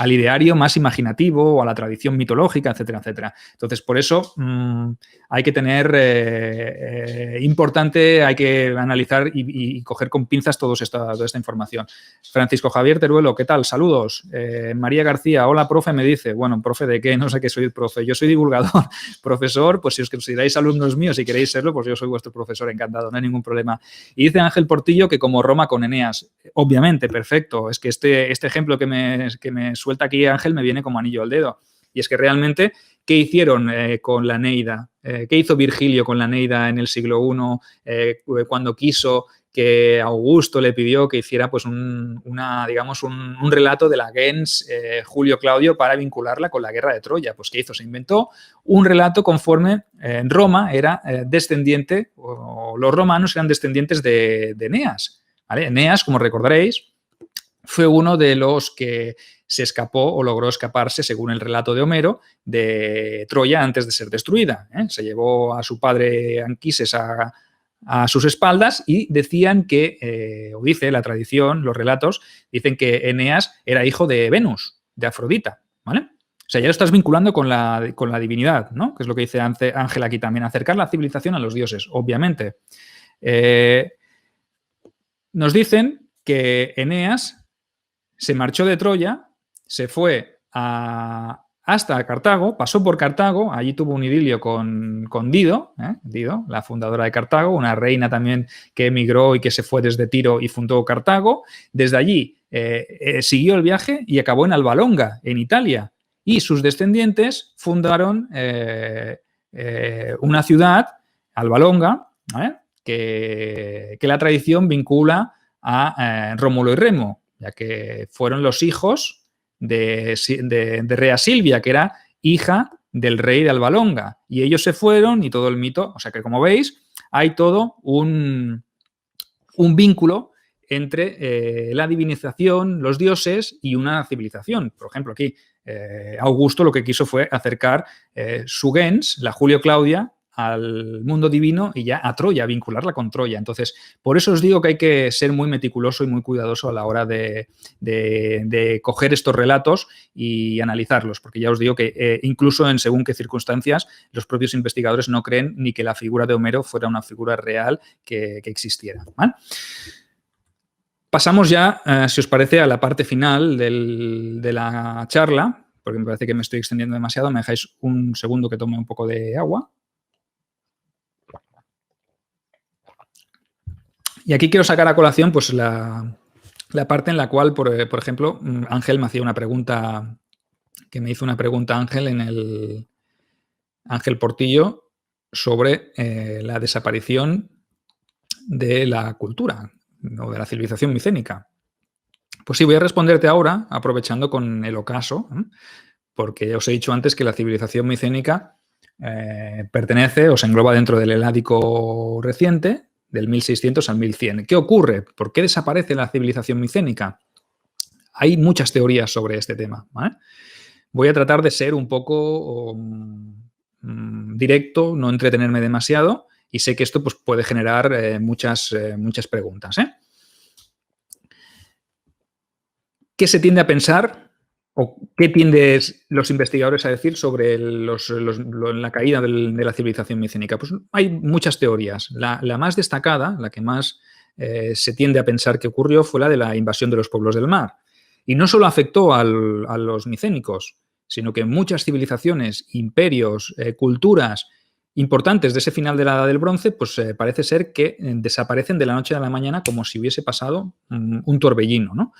ideario más imaginativo o a la tradición mitológica, etcétera, etcétera. Entonces, por eso hay que tener importante, hay que analizar y coger con pinzas toda esta información. Francisco Javier Teruelo, ¿qué tal? Saludos. María García, hola, profe, me dice. Bueno, ¿profe de qué? No sé qué soy profe. Yo soy divulgador. Profesor, pues si os consideráis alumnos míos y queréis serlo, pues yo soy vuestro profesor, encantado, no hay ningún problema. Y dice Ángel Portillo que como Roma con Eneas. Obviamente, perfecto. Es que este ejemplo que me suelta aquí Ángel me viene como anillo al dedo. Y es que realmente, ¿qué hicieron con la Eneida? ¿Qué hizo Virgilio con la Eneida en el siglo I cuando quiso que Augusto le pidió que hiciera pues un relato de la gens Julio Claudio para vincularla con la guerra de Troya? Pues ¿qué hizo? Se inventó un relato conforme Roma era descendiente, o los romanos eran descendientes de Eneas, ¿vale? Eneas, como recordaréis, fue uno de los que se escapó o logró escaparse, según el relato de Homero, de Troya antes de ser destruida. Se llevó a su padre Anquises a sus espaldas y decían que, o dice la tradición, los relatos, dicen que Eneas era hijo de Venus, de Afrodita, ¿vale? O sea, ya lo estás vinculando con la divinidad, ¿no? Que es lo que dice Ángel aquí también, acercar la civilización a los dioses, obviamente. Nos dicen que Eneas se marchó de Troya, se fue a hasta Cartago, pasó por Cartago, allí tuvo un idilio con Dido, Dido, la fundadora de Cartago, una reina también que emigró y que se fue desde Tiro y fundó Cartago. Desde allí siguió el viaje y acabó en Alba en Italia. Y sus descendientes fundaron una ciudad, Alba que la tradición vincula a Rómulo y Remo, ya que fueron los hijos de Rea Silvia, que era hija del rey de Alba. Y ellos se fueron y todo el mito, o sea que como veis, hay todo un vínculo entre la divinización, los dioses y una civilización. Por ejemplo, aquí Augusto lo que quiso fue acercar su gens, la Julio Claudia, al mundo divino y ya a Troya, vincularla con Troya. Entonces, por eso os digo que hay que ser muy meticuloso y muy cuidadoso a la hora de coger estos relatos y analizarlos, porque ya os digo que incluso en según qué circunstancias los propios investigadores no creen ni que la figura de Homero fuera una figura real que existiera, ¿vale? Pasamos ya, si os parece, a la parte final de la charla, porque me parece que me estoy extendiendo demasiado. Me dejáis un segundo que tome un poco de agua. Y aquí quiero sacar a colación pues, la parte en la cual, por ejemplo, Ángel me hacía una pregunta, que me hizo una pregunta Ángel Ángel Portillo, sobre la desaparición de la cultura o de la civilización micénica. Pues sí, voy a responderte ahora, aprovechando con el ocaso, porque os he dicho antes que la civilización micénica pertenece o se engloba dentro del Heládico reciente, del 1600 al 1100. ¿Qué ocurre? ¿Por qué desaparece la civilización micénica? Hay muchas teorías sobre este tema, ¿vale? Voy a tratar de ser un poco directo, no entretenerme demasiado, y sé que esto pues, puede generar muchas preguntas. ¿Qué se tiende a pensar o qué tienden los investigadores a decir sobre la caída de la civilización micénica? Pues hay muchas teorías. La más destacada, la que más se tiende a pensar que ocurrió, fue la de la invasión de los pueblos del mar. Y no solo afectó a los micénicos, sino que muchas civilizaciones, imperios, culturas importantes de ese final de la Edad del Bronce, pues parece ser que desaparecen de la noche a la mañana como si hubiese pasado un torbellino, ¿no?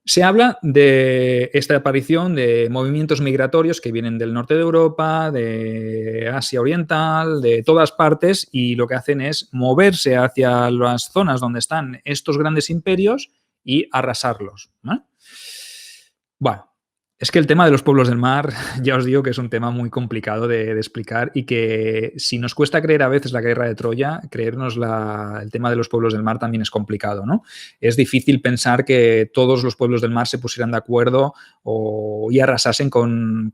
Se habla de esta aparición de movimientos migratorios que vienen del norte de Europa, de Asia Oriental, de todas partes, y lo que hacen es moverse hacia las zonas donde están estos grandes imperios y arrasarlos, ¿no? Bueno, es que el tema de los pueblos del mar, ya os digo que es un tema muy complicado de explicar y que si nos cuesta creer a veces la guerra de Troya, creernos el tema de los pueblos del mar también es complicado, ¿no? Es difícil pensar que todos los pueblos del mar se pusieran de acuerdo y arrasasen con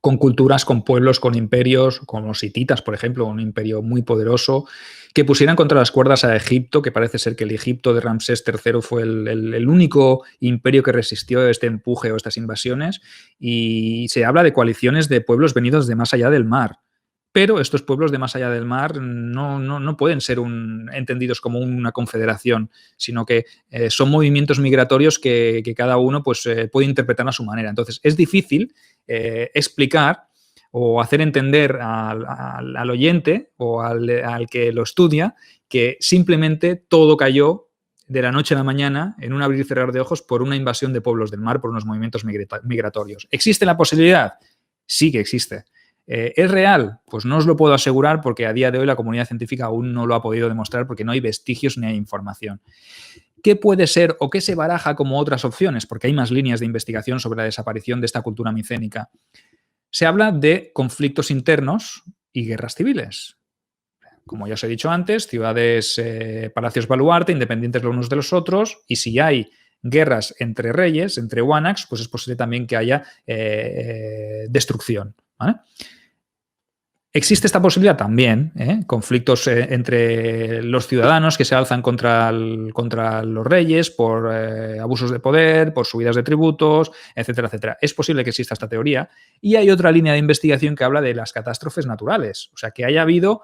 culturas, con pueblos, con imperios, como los hititas, por ejemplo, un imperio muy poderoso, que pusieran contra las cuerdas a Egipto, que parece ser que el Egipto de Ramsés III fue el único imperio que resistió este empuje o estas invasiones, y se habla de coaliciones de pueblos venidos de más allá del mar. Pero estos pueblos de más allá del mar no pueden ser entendidos como una confederación, sino que son movimientos migratorios que cada uno pues, puede interpretar a su manera. Entonces, es difícil explicar o hacer entender al oyente o al que lo estudia que simplemente todo cayó de la noche a la mañana en un abrir y cerrar de ojos por una invasión de pueblos del mar, por unos movimientos migratorios. ¿Existe la posibilidad? Sí que existe. ¿Es real? Pues no os lo puedo asegurar porque a día de hoy la comunidad científica aún no lo ha podido demostrar porque no hay vestigios ni hay información. ¿Qué puede ser o qué se baraja como otras opciones? Porque hay más líneas de investigación sobre la desaparición de esta cultura micénica. Se habla de conflictos internos y guerras civiles. Como ya os he dicho antes, ciudades, palacios baluarte, independientes los unos de los otros, y si hay guerras entre reyes, entre wanacs, pues es posible también que haya destrucción, ¿vale? ¿Existe esta posibilidad? También, conflictos entre los ciudadanos que se alzan contra los reyes por abusos de poder, por subidas de tributos, etcétera, etcétera. Es posible que exista esta teoría. Y hay otra línea de investigación que habla de las catástrofes naturales. O sea, que haya habido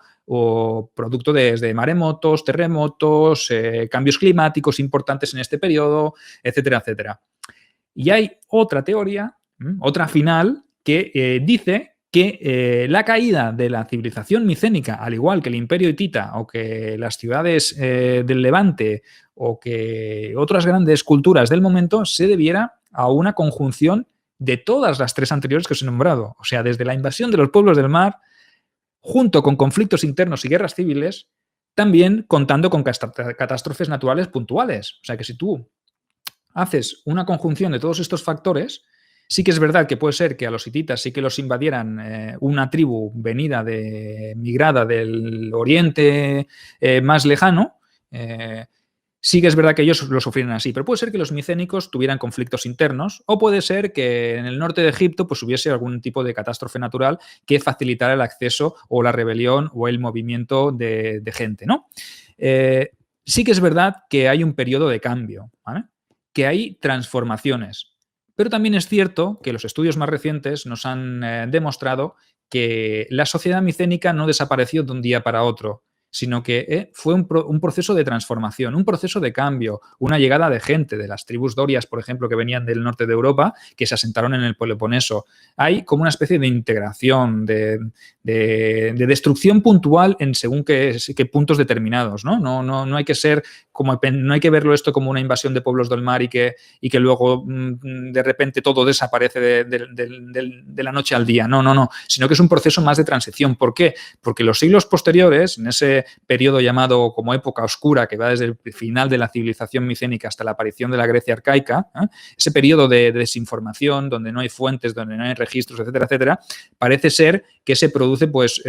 producto desde maremotos, terremotos, cambios climáticos importantes en este periodo, etcétera, etcétera. Y hay otra teoría Otra final que dice que la caída de la civilización micénica, al igual que el imperio hitita o que las ciudades del Levante o que otras grandes culturas del momento, se debiera a una conjunción de todas las tres anteriores que os he nombrado. O sea, desde la invasión de los pueblos del mar, junto con conflictos internos y guerras civiles, también contando con catástrofes naturales puntuales. O sea, que si tú haces una conjunción de todos estos factores, sí que es verdad que puede ser que a los hititas sí que los invadieran una tribu migrada del oriente más lejano. Sí que es verdad que ellos lo sufrieron así, pero puede ser que los micénicos tuvieran conflictos internos o puede ser que en el norte de Egipto pues hubiese algún tipo de catástrofe natural que facilitara el acceso o la rebelión o el movimiento de gente, ¿no? Sí que es verdad que hay un periodo de cambio, ¿vale? Que hay transformaciones, pero también es cierto que los estudios más recientes nos han demostrado que la sociedad micénica no desapareció de un día para otro, sino que fue un proceso de transformación, un proceso de cambio, una llegada de gente, de las tribus dorias, por ejemplo, que venían del norte de Europa, que se asentaron en el Peloponeso. Hay como una especie de integración, de destrucción puntual en según qué puntos determinados, ¿no? No hay que ser no hay que verlo esto como una invasión de pueblos del mar y que luego de repente todo desaparece de la noche al día. No, sino que es un proceso más de transición. ¿Por qué? Porque los siglos posteriores, en ese periodo llamado como época oscura, que va desde el final de la civilización micénica hasta la aparición de la Grecia arcaica, ese periodo de desinformación, donde no hay fuentes, donde no hay registros, etcétera, etcétera, parece ser que se produce pues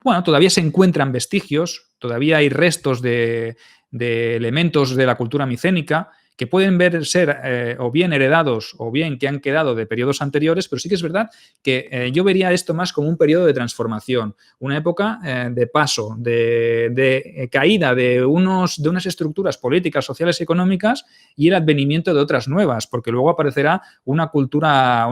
bueno, todavía se encuentran vestigios, todavía hay restos de elementos de la cultura micénica que pueden ser o bien heredados o bien que han quedado de periodos anteriores, pero sí que es verdad que yo vería esto más como un periodo de transformación, una época de paso, de caída de unas estructuras políticas, sociales y económicas y el advenimiento de otras nuevas, porque luego aparecerá una cultura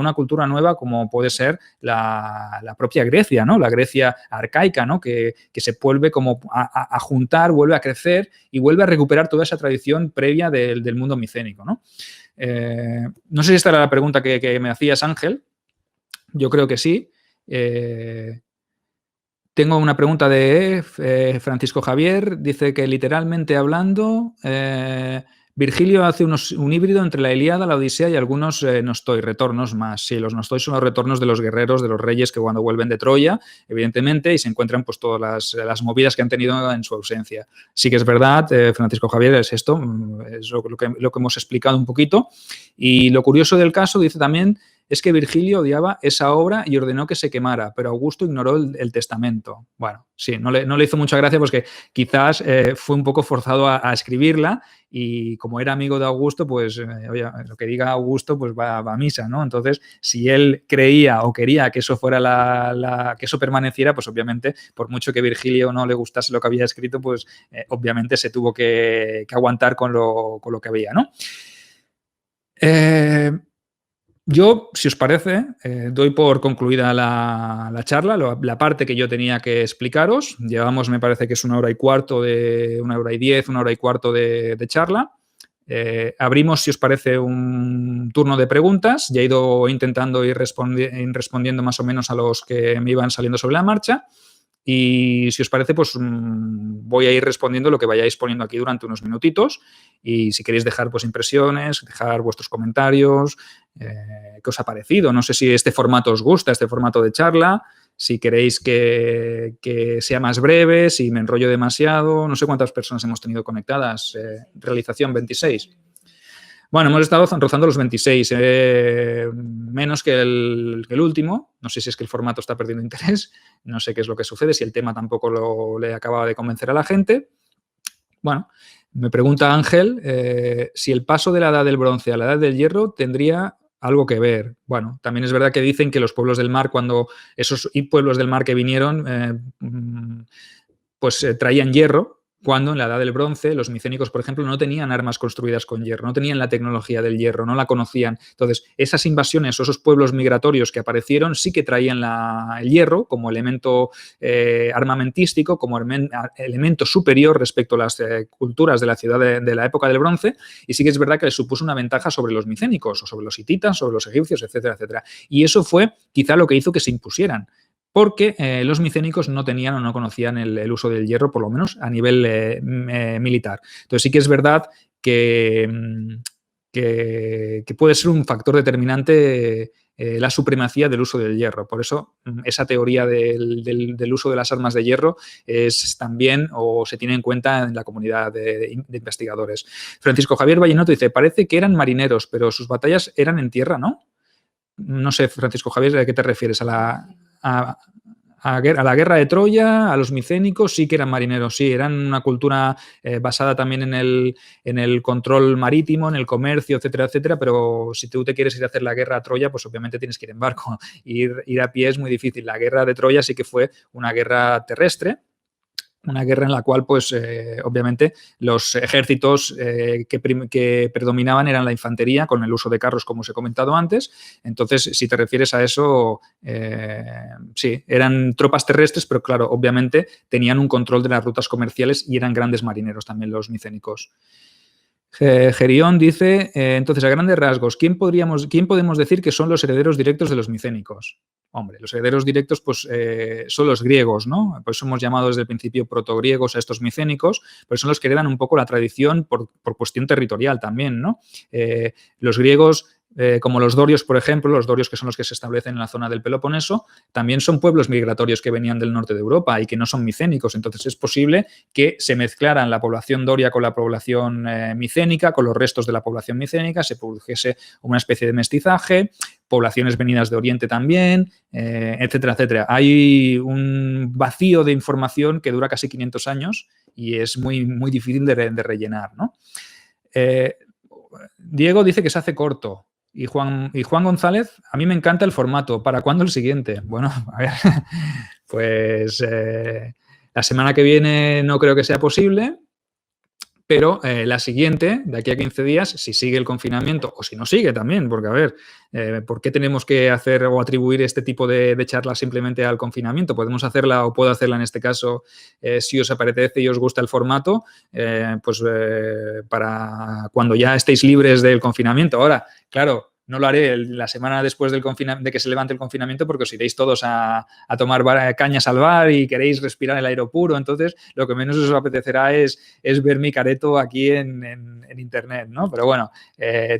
nueva como puede ser la propia Grecia, ¿no? La Grecia arcaica, ¿no? Que se vuelve como a juntar, vuelve a crecer y vuelve a recuperar toda esa tradición previa del mundo micénico, ¿no? No sé si esta era la pregunta que me hacías, Ángel. Yo creo que sí. Tengo una pregunta de Francisco Javier. Dice que literalmente hablando, Virgilio hace un híbrido entre la Ilíada, la Odisea y algunos nostoi, retornos más. Sí, los nostoi son los retornos de los guerreros, de los reyes que cuando vuelven de Troya, evidentemente, y se encuentran pues todas las movidas que han tenido en su ausencia. Sí que es verdad, Francisco Javier, es esto, es lo que hemos explicado un poquito. Y lo curioso del caso, dice también, es que Virgilio odiaba esa obra y ordenó que se quemara, pero Augusto ignoró el testamento. Bueno, sí, no le hizo mucha gracia porque quizás fue un poco forzado a escribirla y como era amigo de Augusto, pues oye, lo que diga Augusto pues va a misa, ¿no? Entonces, si él creía o quería que eso fuera que eso permaneciera, pues obviamente, por mucho que Virgilio no le gustase lo que había escrito, pues obviamente se tuvo que aguantar con lo que había, ¿no? Yo, si os parece, doy por concluida la charla, la parte que yo tenía que explicaros. Llevamos, me parece que es 1 hora y cuarto, 1 hora y 10, 1 hora y cuarto de charla. Abrimos, si os parece, un turno de preguntas. Ya he ido intentando ir respondiendo más o menos a los que me iban saliendo sobre la marcha. Y si os parece, pues voy a ir respondiendo lo que vayáis poniendo aquí durante unos minutitos. Y si queréis dejar pues impresiones, dejar vuestros comentarios, qué os ha parecido. No sé si este formato os gusta, este formato de charla, si queréis que sea más breve, si me enrollo demasiado. No sé cuántas personas hemos tenido conectadas. Realización 26. Bueno, hemos estado rozando los 26, menos que el último. No sé si es que el formato está perdiendo interés, no sé qué es lo que sucede, si el tema tampoco le acababa de convencer a la gente. Bueno, me pregunta Ángel si el paso de la edad del bronce a la edad del hierro tendría algo que ver. Bueno, también es verdad que dicen que los pueblos del mar, cuando esos pueblos del mar que vinieron, pues traían hierro, cuando en la Edad del Bronce los micénicos, por ejemplo, no tenían armas construidas con hierro, no tenían la tecnología del hierro, no la conocían. Entonces, esas invasiones o esos pueblos migratorios que aparecieron sí que traían el hierro como elemento armamentístico, como elemento superior respecto a las culturas de la ciudad de la época del Bronce, y sí que es verdad que les supuso una ventaja sobre los micénicos, o sobre los hititas, sobre los egipcios, etcétera, etcétera. Y eso fue quizá lo que hizo que se impusieran, porque los micénicos no tenían o no conocían el uso del hierro, por lo menos a nivel militar. Entonces sí que es verdad que puede ser un factor determinante la supremacía del uso del hierro. Por eso esa teoría del uso de las armas de hierro es también, o se tiene en cuenta en la comunidad de investigadores. Francisco Javier Vallenotto dice, parece que eran marineros, pero sus batallas eran en tierra, ¿no? No sé, Francisco Javier, ¿a qué te refieres? ¿A la guerra de Troya, a los micénicos? Sí que eran marineros, sí, eran una cultura basada también en el control marítimo, en el comercio, etcétera, etcétera, pero si tú te quieres ir a hacer la guerra a Troya, pues obviamente tienes que ir en barco. Ir a pie es muy difícil. La guerra de Troya sí que fue una guerra terrestre, una guerra en la cual, pues, obviamente, los ejércitos que predominaban eran la infantería, con el uso de carros, como os he comentado antes. Entonces, si te refieres a eso, sí, eran tropas terrestres, pero claro, obviamente, tenían un control de las rutas comerciales y eran grandes marineros también los micénicos. Gerión dice, entonces, a grandes rasgos, ¿quién podemos decir que son los herederos directos de los micénicos? Hombre, los herederos directos pues, son los griegos, ¿no? Pues hemos llamado desde el principio protogriegos a estos micénicos, pero son los que heredan un poco la tradición por cuestión territorial también, ¿no? Los griegos, como los dorios, por ejemplo, los dorios que son los que se establecen en la zona del Peloponeso, también son pueblos migratorios que venían del norte de Europa y que no son micénicos. Entonces es posible que se mezclaran la población doria con la población micénica, con los restos de la población micénica, se produjese una especie de mestizaje, poblaciones venidas de Oriente también, etcétera, etcétera. Hay un vacío de información que dura casi 500 años y es muy, muy difícil de rellenar, ¿no? Diego dice que se hace corto. Y Juan González, a mí me encanta el formato. ¿Para cuándo el siguiente? Bueno, a ver, pues la semana que viene no creo que sea posible, pero la siguiente, de aquí a 15 días, si sigue el confinamiento o si no sigue también, porque a ver, ¿por qué tenemos que hacer o atribuir este tipo de charlas simplemente al confinamiento? Podemos hacerla o puedo hacerla en este caso si os apetece y os gusta el formato, pues para cuando ya estéis libres del confinamiento. Ahora, claro, no lo haré la semana después de que se levante el confinamiento porque os iréis todos a tomar cañas al bar y queréis respirar el aire puro. Entonces, lo que menos os apetecerá es ver mi careto aquí en internet, ¿no? Pero bueno,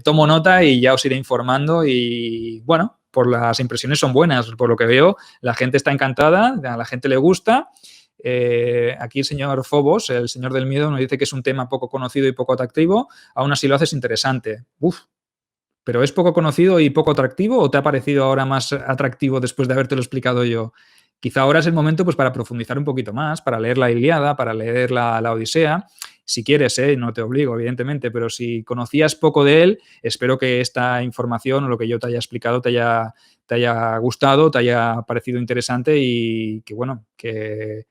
tomo nota y ya os iré informando y, bueno, por las impresiones son buenas. Por lo que veo, la gente está encantada, a la gente le gusta. Aquí el señor Fobos, el señor del miedo, nos dice que es un tema poco conocido y poco atractivo. Aún así lo haces interesante. Uf. ¿Pero es poco conocido y poco atractivo o te ha parecido ahora más atractivo después de habértelo explicado yo? Quizá ahora es el momento pues, para profundizar un poquito más, para leer la Ilíada, para leer la Odisea. Si quieres, no te obligo, evidentemente, pero si conocías poco de él, espero que esta información o lo que yo te haya explicado te haya gustado, te haya parecido interesante y que, bueno, que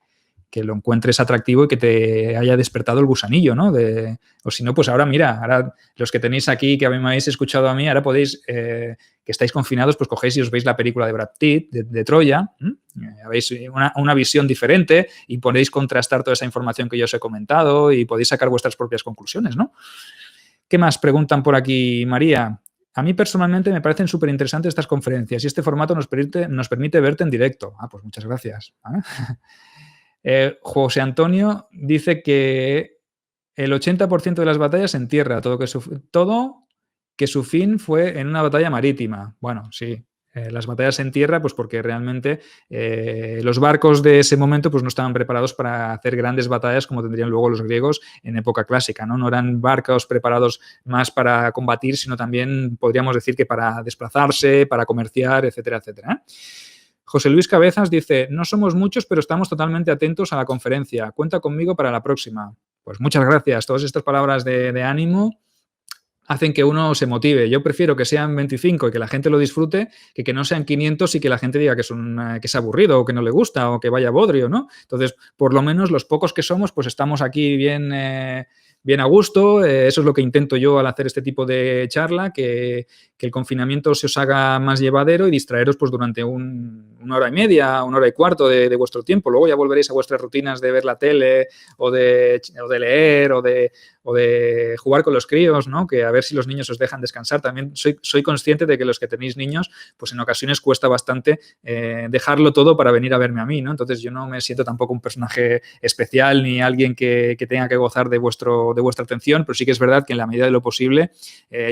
lo encuentres atractivo y que te haya despertado el gusanillo, ¿no? O si no, pues ahora mira, ahora los que tenéis aquí, que me habéis escuchado a mí, ahora podéis, que estáis confinados, pues cogéis y os veis la película de Brad Pitt, de Troya, veis una visión diferente y podéis contrastar toda esa información que yo os he comentado y podéis sacar vuestras propias conclusiones, ¿no? ¿Qué más preguntan por aquí, María? A mí personalmente me parecen súper interesantes estas conferencias y este formato nos permite verte en directo. Ah, pues muchas gracias. José Antonio dice que el 80% de las batallas en tierra, todo que su fin fue en una batalla marítima. Bueno, sí, las batallas en tierra, pues porque realmente los barcos de ese momento pues no estaban preparados para hacer grandes batallas como tendrían luego los griegos en época clásica, ¿no? No eran barcos preparados más para combatir, sino también podríamos decir que para desplazarse, para comerciar, etcétera, etcétera. José Luis Cabezas dice, no somos muchos, pero estamos totalmente atentos a la conferencia. Cuenta conmigo para la próxima. Pues muchas gracias. Todas estas palabras de ánimo hacen que uno se motive. Yo prefiero que sean 25 y que la gente lo disfrute que no sean 500 y que la gente diga que es aburrido o que no le gusta o que vaya bodrio, ¿no? Entonces, por lo menos los pocos que somos, pues estamos aquí bien a gusto. Eso es lo que intento yo al hacer este tipo de charla, que el confinamiento se os haga más llevadero y distraeros pues durante una hora y media, una hora y cuarto de vuestro tiempo. Luego ya volveréis a vuestras rutinas de ver la tele o de leer o de jugar con los críos, ¿no? Que a ver si los niños os dejan descansar. También soy consciente de que los que tenéis niños, pues en ocasiones cuesta bastante dejarlo todo para venir a verme a mí, ¿no? Entonces yo no me siento tampoco un personaje especial ni alguien que tenga que gozar de vuestra atención, pero sí que es verdad que en la medida de lo posible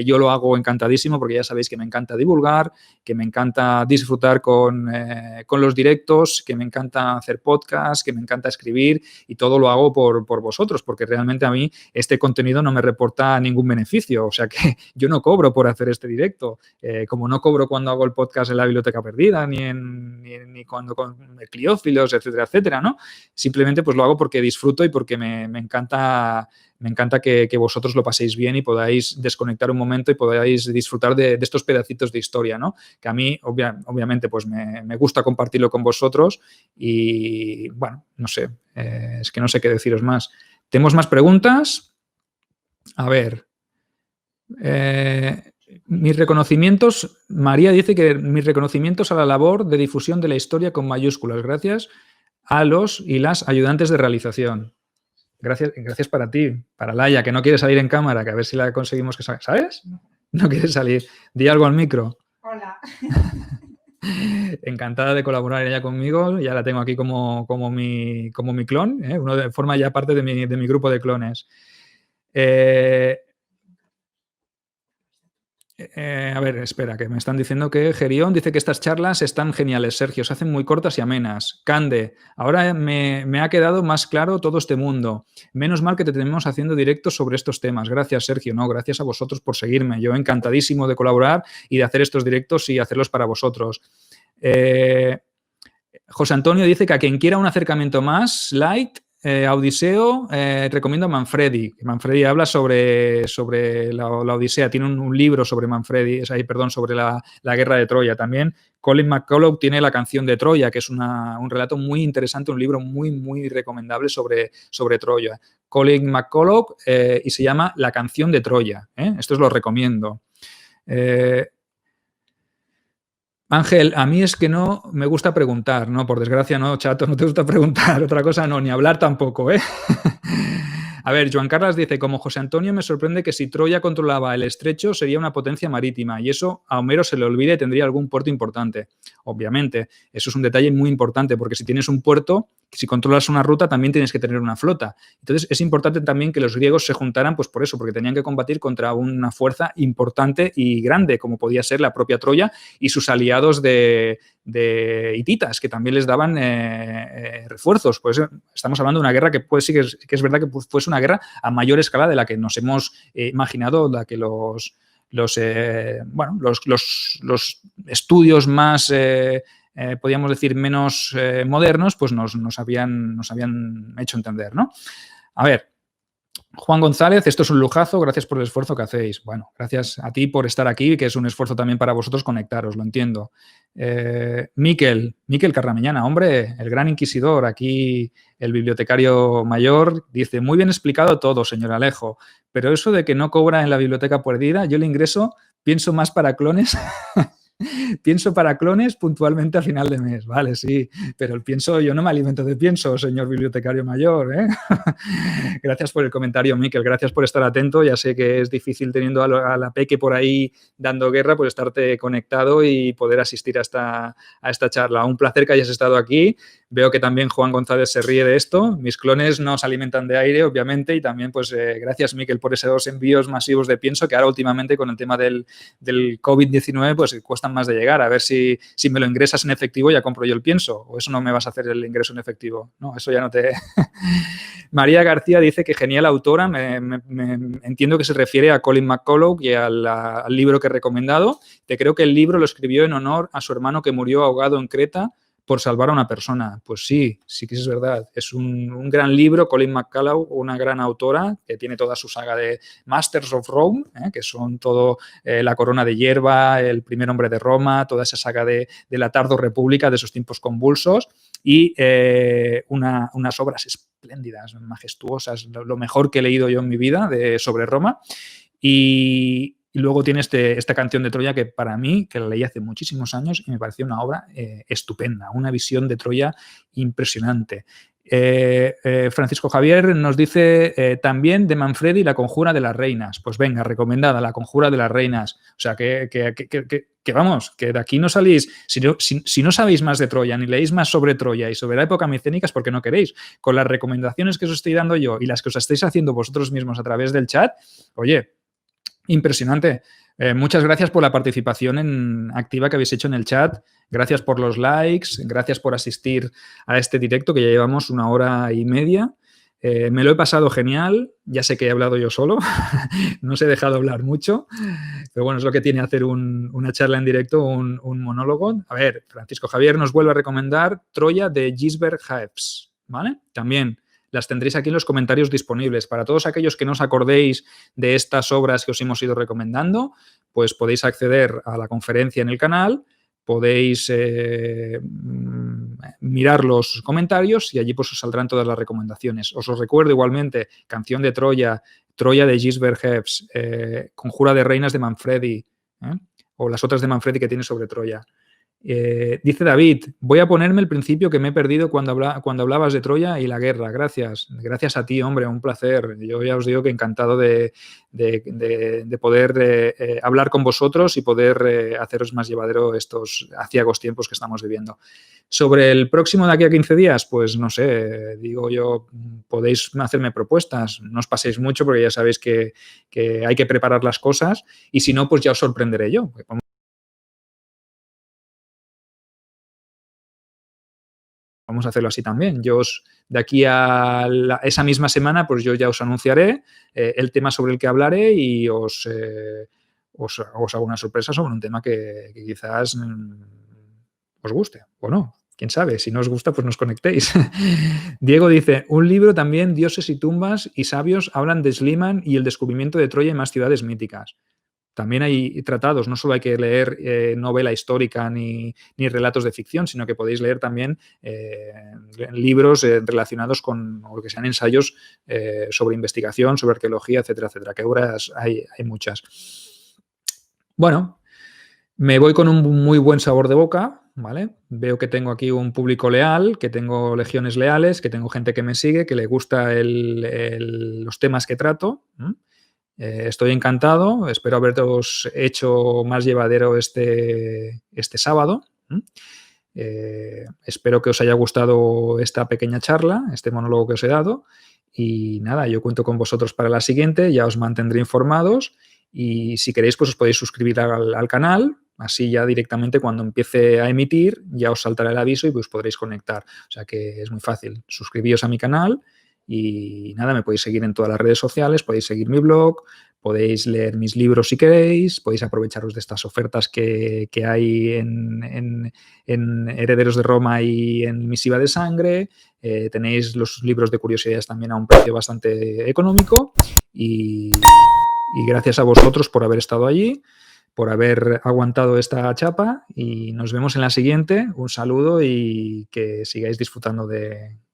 yo lo hago encantadísimo, porque ya sabéis que me encanta divulgar, que me encanta disfrutar con los directos, que me encanta hacer podcast, que me encanta escribir, y todo lo hago por vosotros, porque realmente a mí este contenido no me reporta ningún beneficio. O sea que yo no cobro por hacer este directo, como no cobro cuando hago el podcast en la Biblioteca Perdida, ni cuando con Cliófilos, etcétera, etcétera, ¿no? Simplemente pues lo hago porque disfruto y porque me encanta que vosotros lo paséis bien y podáis desconectar un momento y podáis disfrutar de estos pedacitos de historia, ¿no? Que a mí, obviamente, pues me gusta compartirlo con vosotros y, bueno, no sé, es que no sé qué deciros más. ¿Tenemos más preguntas? A ver. Mis reconocimientos, María dice que mis reconocimientos a la labor de difusión de la historia con mayúsculas. Gracias a los y las ayudantes de realización. Gracias para ti, para Laia, que no quiere salir en cámara, que a ver si la conseguimos que salga. ¿Sabes? No quiere salir. Di algo al micro. Hola. Encantada de colaborar ella conmigo. Ya la tengo aquí como mi clon. Uno forma ya parte de mi grupo de clones. A ver, espera, que me están diciendo que Gerión dice que estas charlas están geniales, Sergio, se hacen muy cortas y amenas. Cande, ahora me ha quedado más claro todo este mundo. Menos mal que te tenemos haciendo directos sobre estos temas. Gracias, Sergio. No, gracias a vosotros por seguirme. Yo encantadísimo de colaborar y de hacer estos directos y hacerlos para vosotros. José Antonio dice que a quien quiera un acercamiento más light, a Odiseo, recomiendo a Manfredi. Manfredi habla sobre la Odisea. Tiene un libro sobre Manfredi, sobre la guerra de Troya. También Colin McCullough tiene La canción de Troya, que es un relato muy interesante, un libro muy, muy recomendable sobre Troya. Colin McCullough y se llama La canción de Troya. Esto os lo recomiendo. Ángel, a mí es que no me gusta preguntar, ¿no? Por desgracia, no, chato, no te gusta preguntar. Otra cosa no, ni hablar tampoco, ¿eh? A ver, Joan Carlos dice, como José Antonio, me sorprende que si Troya controlaba el estrecho sería una potencia marítima y eso a Homero se le olvida y tendría algún puerto importante. Obviamente, eso es un detalle muy importante porque si tienes un puerto, si controlas una ruta, también tienes que tener una flota. Entonces, es importante también que los griegos se juntaran, pues por eso, porque tenían que combatir contra una fuerza importante y grande, como podía ser la propia Troya y sus aliados de hititas, que también les daban refuerzos. Pues estamos hablando de una guerra que sí que es verdad que fuese una guerra a mayor escala de la que nos hemos imaginado, la que los estudios más podríamos decir menos modernos, pues nos habían hecho entender, ¿no? A ver, Juan González, esto es un lujazo, gracias por el esfuerzo que hacéis. Bueno, gracias a ti por estar aquí, que es un esfuerzo también para vosotros conectaros, lo entiendo. Miquel Carramiñana, hombre, el gran inquisidor, aquí el bibliotecario mayor, dice, muy bien explicado todo, señor Alejo, pero eso de que no cobra en la biblioteca perdida, yo el ingreso pienso más para clones... Pienso para clones puntualmente a final de mes, vale, sí, pero el pienso, yo no me alimento de pienso, señor bibliotecario mayor, ¿eh? Gracias por el comentario, Miquel, gracias por estar atento, ya sé que es difícil teniendo a la peque por ahí dando guerra, pues estarte conectado y poder asistir a esta charla. Un placer que hayas estado aquí, veo que también Juan González se ríe de esto, mis clones no se alimentan de aire, obviamente, y también, pues, gracias, Miquel, por esos envíos masivos de pienso, que ahora últimamente con el tema del COVID-19, pues cuesta más de llegar, a ver si me lo ingresas en efectivo ya compro yo el pienso, o eso no me vas a hacer el ingreso en efectivo, no, eso ya no te... María García dice que genial autora, entiendo que se refiere a Colin McCullough y al libro que he recomendado, te creo que el libro lo escribió en honor a su hermano que murió ahogado en Creta por salvar a una persona. Pues sí, sí que es verdad. Es un gran libro, Colin McCullough, una gran autora que tiene toda su saga de Masters of Rome, que son todo La corona de hierba, El primer hombre de Roma, toda esa saga de la Tardo República, de esos tiempos convulsos, y unas obras espléndidas, majestuosas, lo mejor que he leído yo en mi vida sobre Roma. Y luego tiene esta canción de Troya que para mí, que la leí hace muchísimos años y me pareció una obra estupenda, una visión de Troya impresionante. Francisco Javier nos dice también de Manfredi La conjura de las reinas. Pues venga, recomendada, La conjura de las reinas. O sea, que vamos, que de aquí no salís. Si no sabéis más de Troya, ni leéis más sobre Troya y sobre la época micénica, es porque no queréis. Con las recomendaciones que os estoy dando yo y las que os estáis haciendo vosotros mismos a través del chat, oye, impresionante. Muchas gracias por la participación activa que habéis hecho en el chat. Gracias por los likes. Gracias por asistir a este directo que ya llevamos 1 hora y media. Me lo he pasado genial. Ya sé que he hablado yo solo. No os he dejado hablar mucho. Pero bueno, es lo que tiene hacer una charla en directo, un monólogo. A ver, Francisco Javier nos vuelve a recomendar Troya de Gisbert Haefs, ¿vale? También las tendréis aquí en los comentarios disponibles. Para todos aquellos que no os acordéis de estas obras que os hemos ido recomendando, pues podéis acceder a la conferencia en el canal, podéis mirar los comentarios y allí pues os saldrán todas las recomendaciones. Os recuerdo igualmente Canción de Troya, Troya de Gisbert Haefs, Conjura de reinas de Manfredi, o las otras de Manfredi que tiene sobre Troya. Dice David, voy a ponerme el principio que me he perdido cuando hablabas de Troya y la guerra. Gracias. Gracias a ti, hombre, un placer. Yo ya os digo que encantado de poder hablar con vosotros y poder haceros más llevadero estos aciagos tiempos que estamos viviendo. Sobre el próximo de aquí a 15 días, pues no sé, digo yo, podéis hacerme propuestas. No os paséis mucho porque ya sabéis que hay que preparar las cosas y si no, pues ya os sorprenderé yo. Vamos a hacerlo así también. De aquí a esa misma semana, pues yo ya os anunciaré el tema sobre el que hablaré y os hago una sorpresa sobre un tema que quizás os guste o no. Quién sabe, si no os gusta, pues nos conectéis. Diego dice, un libro también, Dioses y tumbas y sabios hablan de Schliemann y el descubrimiento de Troya y más ciudades míticas. También hay tratados, no solo hay que leer novela histórica ni relatos de ficción, sino que podéis leer también libros relacionados con lo que sean ensayos sobre investigación, sobre arqueología, etcétera, etcétera. Que obras hay muchas. Bueno, me voy con un muy buen sabor de boca, ¿vale? Veo que tengo aquí un público leal, que tengo legiones leales, que tengo gente que me sigue, que le gusta los temas que trato. Estoy encantado, espero haberos hecho más llevadero este sábado. Espero que os haya gustado esta pequeña charla, este monólogo que os he dado. Y nada, yo cuento con vosotros para la siguiente, ya os mantendré informados y si queréis pues os podéis suscribir al canal, así ya directamente cuando empiece a emitir ya os saltará el aviso y pues podréis conectar. O sea que es muy fácil, suscribíos a mi canal. Y nada, me podéis seguir en todas las redes sociales, podéis seguir mi blog, podéis leer mis libros si queréis, podéis aprovecharos de estas ofertas que hay en Herederos de Roma y en Misiva de Sangre. Tenéis los libros de curiosidades también a un precio bastante económico y gracias a vosotros por haber estado allí, por haber aguantado esta chapa y nos vemos en la siguiente. Un saludo y que sigáis disfrutando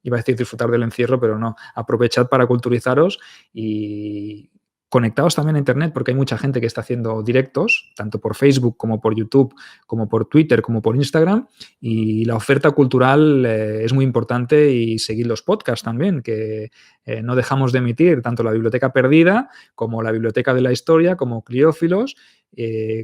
iba a decir disfrutar del encierro, pero no, aprovechad para culturizaros y conectaos también a Internet porque hay mucha gente que está haciendo directos, tanto por Facebook como por YouTube, como por Twitter, como por Instagram y la oferta cultural es muy importante y seguid los podcasts también, que no dejamos de emitir tanto la Biblioteca Perdida como la Biblioteca de la Historia, como Cliófilos,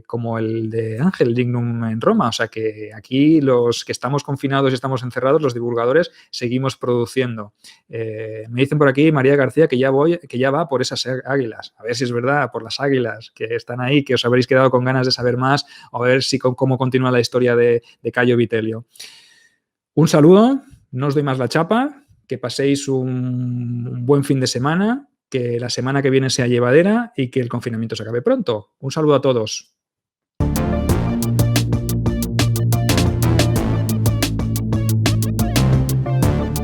como el de Ángel Dignum en Roma. O sea que aquí los que estamos confinados y estamos encerrados, los divulgadores, seguimos produciendo. Me dicen por aquí, María García, que ya va por esas águilas. A ver si es verdad, por las águilas que están ahí, que os habréis quedado con ganas de saber más, o a ver cómo continúa la historia de Cayo Vitelio. Un saludo, no os doy más la chapa, que paséis un buen fin de semana, que la semana que viene sea llevadera y que el confinamiento se acabe pronto. Un saludo a todos.